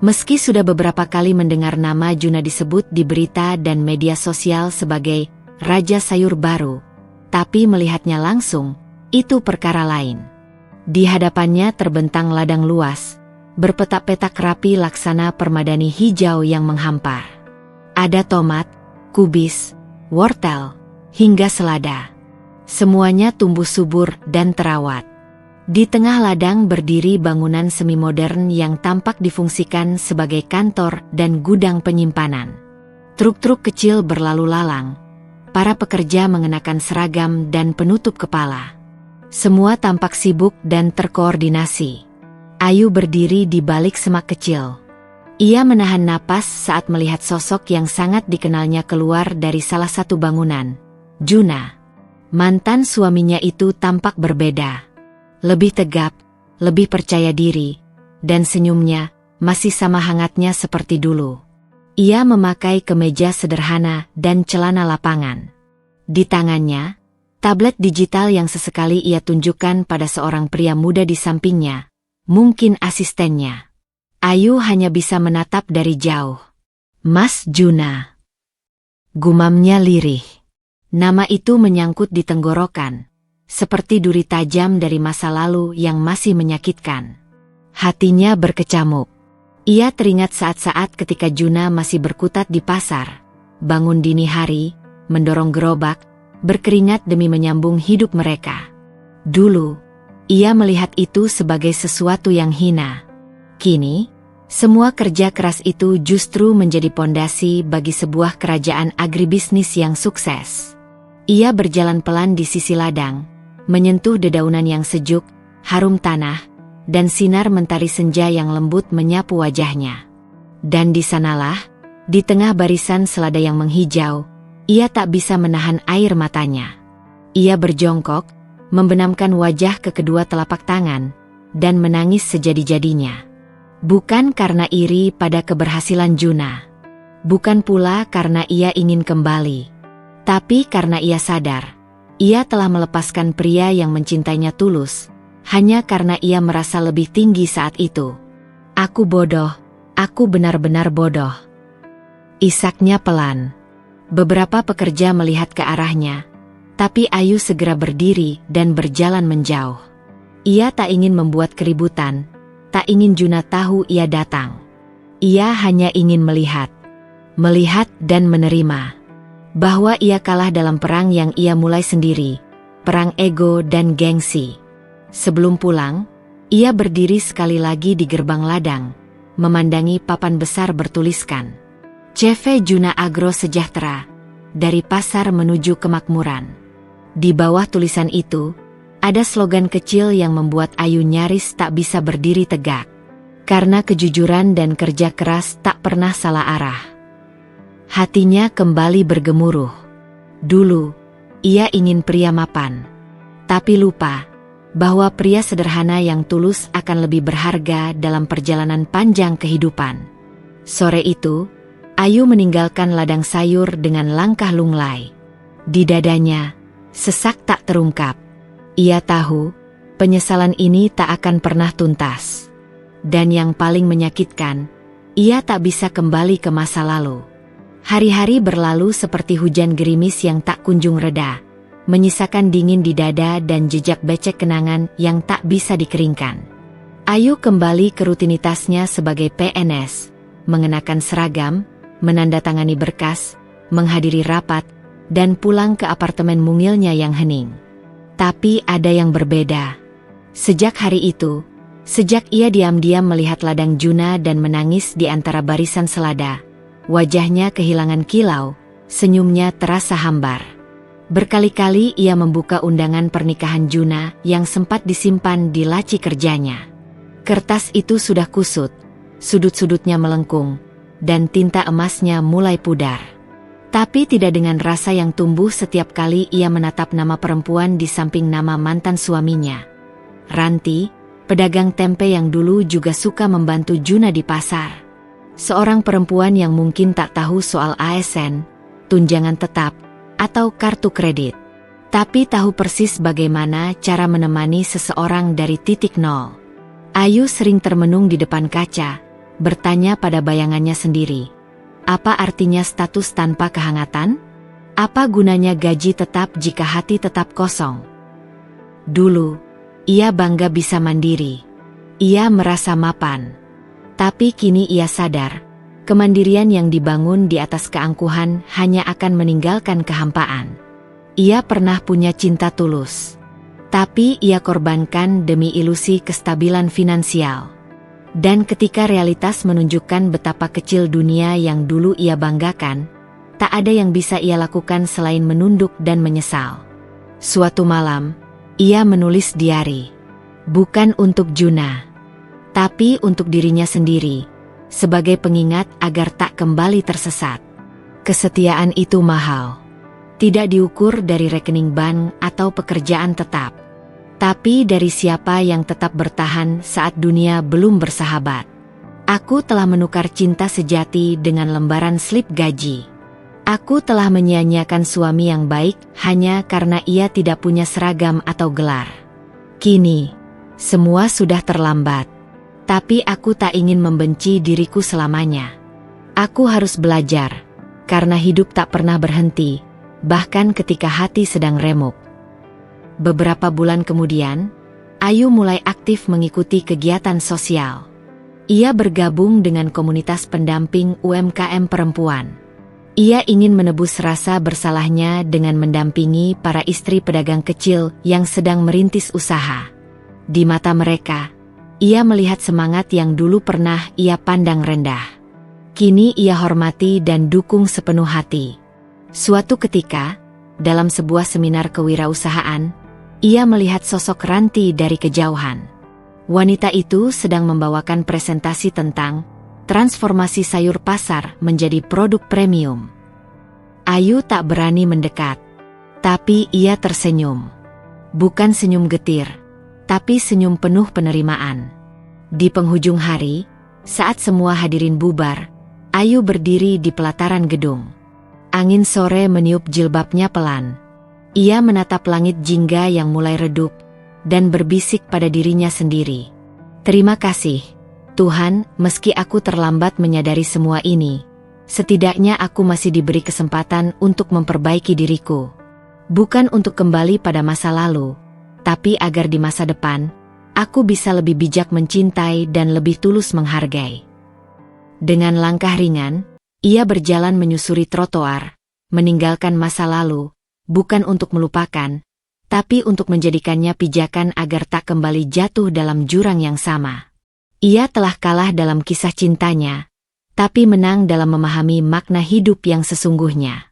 Meski sudah beberapa kali mendengar nama Juna disebut di berita dan media sosial sebagai Raja Sayur Baru, tapi melihatnya langsung, itu perkara lain. Di hadapannya terbentang ladang luas, berpetak-petak rapi laksana permadani hijau yang menghampar. Ada tomat, kubis, wortel, hingga selada. Semuanya tumbuh subur dan terawat. Di tengah ladang berdiri bangunan semi modern yang tampak difungsikan sebagai kantor dan gudang penyimpanan. Truk-truk kecil berlalu lalang. Para pekerja mengenakan seragam dan penutup kepala. Semua tampak sibuk dan terkoordinasi. Ayu berdiri di balik semak kecil. Ia menahan napas saat melihat sosok yang sangat dikenalnya keluar dari salah satu bangunan. Juna. Mantan suaminya itu tampak berbeda. Lebih tegap, lebih percaya diri, dan senyumnya masih sama hangatnya seperti dulu. Ia memakai kemeja sederhana dan celana lapangan. Di tangannya, tablet digital yang sesekali ia tunjukkan pada seorang pria muda di sampingnya, mungkin asistennya. Ayu hanya bisa menatap dari jauh. Mas Juna. Gumamnya lirih. Nama itu menyangkut di tenggorokan, seperti duri tajam dari masa lalu yang masih menyakitkan. Hatinya berkecamuk. Ia teringat saat-saat ketika Juna masih berkutat di pasar, bangun dini hari, mendorong gerobak, berkeringat demi menyambung hidup mereka. Dulu, ia melihat itu sebagai sesuatu yang hina. Kini, semua kerja keras itu justru menjadi pondasi bagi sebuah kerajaan agribisnis yang sukses. Ia berjalan pelan di sisi ladang, menyentuh dedaunan yang sejuk, harum tanah, dan sinar mentari senja yang lembut menyapu wajahnya. Dan di sanalah, di tengah barisan selada yang menghijau, ia tak bisa menahan air matanya. Ia berjongkok, membenamkan wajah ke kedua telapak tangan, dan menangis sejadi-jadinya. Bukan karena iri pada keberhasilan Juna. Bukan pula karena ia ingin kembali. Tapi karena ia sadar, ia telah melepaskan pria yang mencintainya tulus, hanya karena ia merasa lebih tinggi saat itu. Aku bodoh, aku benar-benar bodoh. Isaknya pelan. Beberapa pekerja melihat ke arahnya, tapi Ayu segera berdiri dan berjalan menjauh. Ia tak ingin membuat keributan, tak ingin Juna tahu ia datang. Ia hanya ingin melihat dan menerima. Bahwa ia kalah dalam perang yang ia mulai sendiri, perang ego dan gengsi. Sebelum pulang, ia berdiri sekali lagi di gerbang ladang, memandangi papan besar bertuliskan, CV Juna Agro Sejahtera, dari pasar menuju kemakmuran. Di bawah tulisan itu, ada slogan kecil yang membuat Ayu nyaris tak bisa berdiri tegak. Karena kejujuran dan kerja keras tak pernah salah arah. Hatinya kembali bergemuruh. Dulu, ia ingin pria mapan. Tapi lupa, bahwa pria sederhana yang tulus akan lebih berharga dalam perjalanan panjang kehidupan. Sore itu, Ayu meninggalkan ladang sayur dengan langkah lunglai. Di dadanya, sesak tak terungkap. Ia tahu, penyesalan ini tak akan pernah tuntas. Dan yang paling menyakitkan, ia tak bisa kembali ke masa lalu. Hari-hari berlalu seperti hujan gerimis yang tak kunjung reda, menyisakan dingin di dada dan jejak becek kenangan yang tak bisa dikeringkan. Ayu kembali ke rutinitasnya sebagai PNS, mengenakan seragam, menandatangani berkas, menghadiri rapat, dan pulang ke apartemen mungilnya yang hening. Tapi ada yang berbeda. Sejak hari itu, sejak ia diam-diam melihat ladang Juna dan menangis di antara barisan selada, wajahnya kehilangan kilau, Senyumnya terasa hambar. Berkali-kali ia membuka undangan pernikahan Juna yang sempat disimpan di laci kerjanya. Kertas itu sudah kusut, sudut-sudutnya melengkung, dan tinta emasnya mulai pudar. Tapi tidak dengan rasa yang tumbuh setiap kali ia menatap nama perempuan di samping nama mantan suaminya. Ranti, pedagang tempe yang dulu juga suka membantu Juna di pasar. Seorang perempuan yang mungkin tak tahu soal ASN, tunjangan tetap, atau kartu kredit. Tapi tahu persis bagaimana cara menemani seseorang dari titik nol. Ayu sering termenung di depan kaca, bertanya pada bayangannya sendiri. Apa artinya status tanpa kehangatan? Apa gunanya gaji tetap jika hati tetap kosong? Dulu, ia bangga bisa mandiri. Ia merasa mapan. Tapi kini ia sadar, kemandirian yang dibangun di atas keangkuhan hanya akan meninggalkan kehampaan. Ia pernah punya cinta tulus. Tapi ia korbankan demi ilusi kestabilan finansial. Dan ketika realitas menunjukkan betapa kecil dunia yang dulu ia banggakan, tak ada yang bisa ia lakukan selain menunduk dan menyesal. Suatu malam, ia menulis diari. Bukan untuk Juna, tapi untuk dirinya sendiri, sebagai pengingat agar tak kembali tersesat. Kesetiaan itu mahal. Tidak diukur dari rekening bank atau pekerjaan tetap, tapi dari siapa yang tetap bertahan saat dunia belum bersahabat. Aku telah menukar cinta sejati dengan lembaran slip gaji. Aku telah menyia-nyiakan suami yang baik hanya karena ia tidak punya seragam atau gelar. Kini, semua sudah terlambat. Tapi aku tak ingin membenci diriku selamanya. Aku harus belajar, karena hidup tak pernah berhenti, bahkan ketika hati sedang remuk. Beberapa bulan kemudian, Ayu mulai aktif mengikuti kegiatan sosial. Ia bergabung dengan komunitas pendamping UMKM perempuan. Ia ingin menebus rasa bersalahnya dengan mendampingi para istri pedagang kecil yang sedang merintis usaha. Di mata mereka, ia melihat semangat yang dulu pernah ia pandang rendah. Kini ia hormati dan dukung sepenuh hati. Suatu ketika, dalam sebuah seminar kewirausahaan, ia melihat sosok Ranti dari kejauhan. Wanita itu sedang membawakan presentasi tentang transformasi sayur pasar menjadi produk premium. Ayu tak berani mendekat, tapi ia tersenyum. Bukan senyum getir, tapi senyum penuh penerimaan. Di penghujung hari, saat semua hadirin bubar, Ayu berdiri di pelataran gedung. Angin sore meniup jilbabnya pelan. Ia menatap langit jingga yang mulai redup, dan berbisik pada dirinya sendiri. Terima kasih, Tuhan, meski aku terlambat menyadari semua ini. Setidaknya aku masih diberi kesempatan untuk memperbaiki diriku. Bukan untuk kembali pada masa lalu, tapi agar di masa depan, aku bisa lebih bijak mencintai dan lebih tulus menghargai. Dengan langkah ringan, ia berjalan menyusuri trotoar, meninggalkan masa lalu, bukan untuk melupakan, tapi untuk menjadikannya pijakan agar tak kembali jatuh dalam jurang yang sama. Ia telah kalah dalam kisah cintanya, tapi menang dalam memahami makna hidup yang sesungguhnya.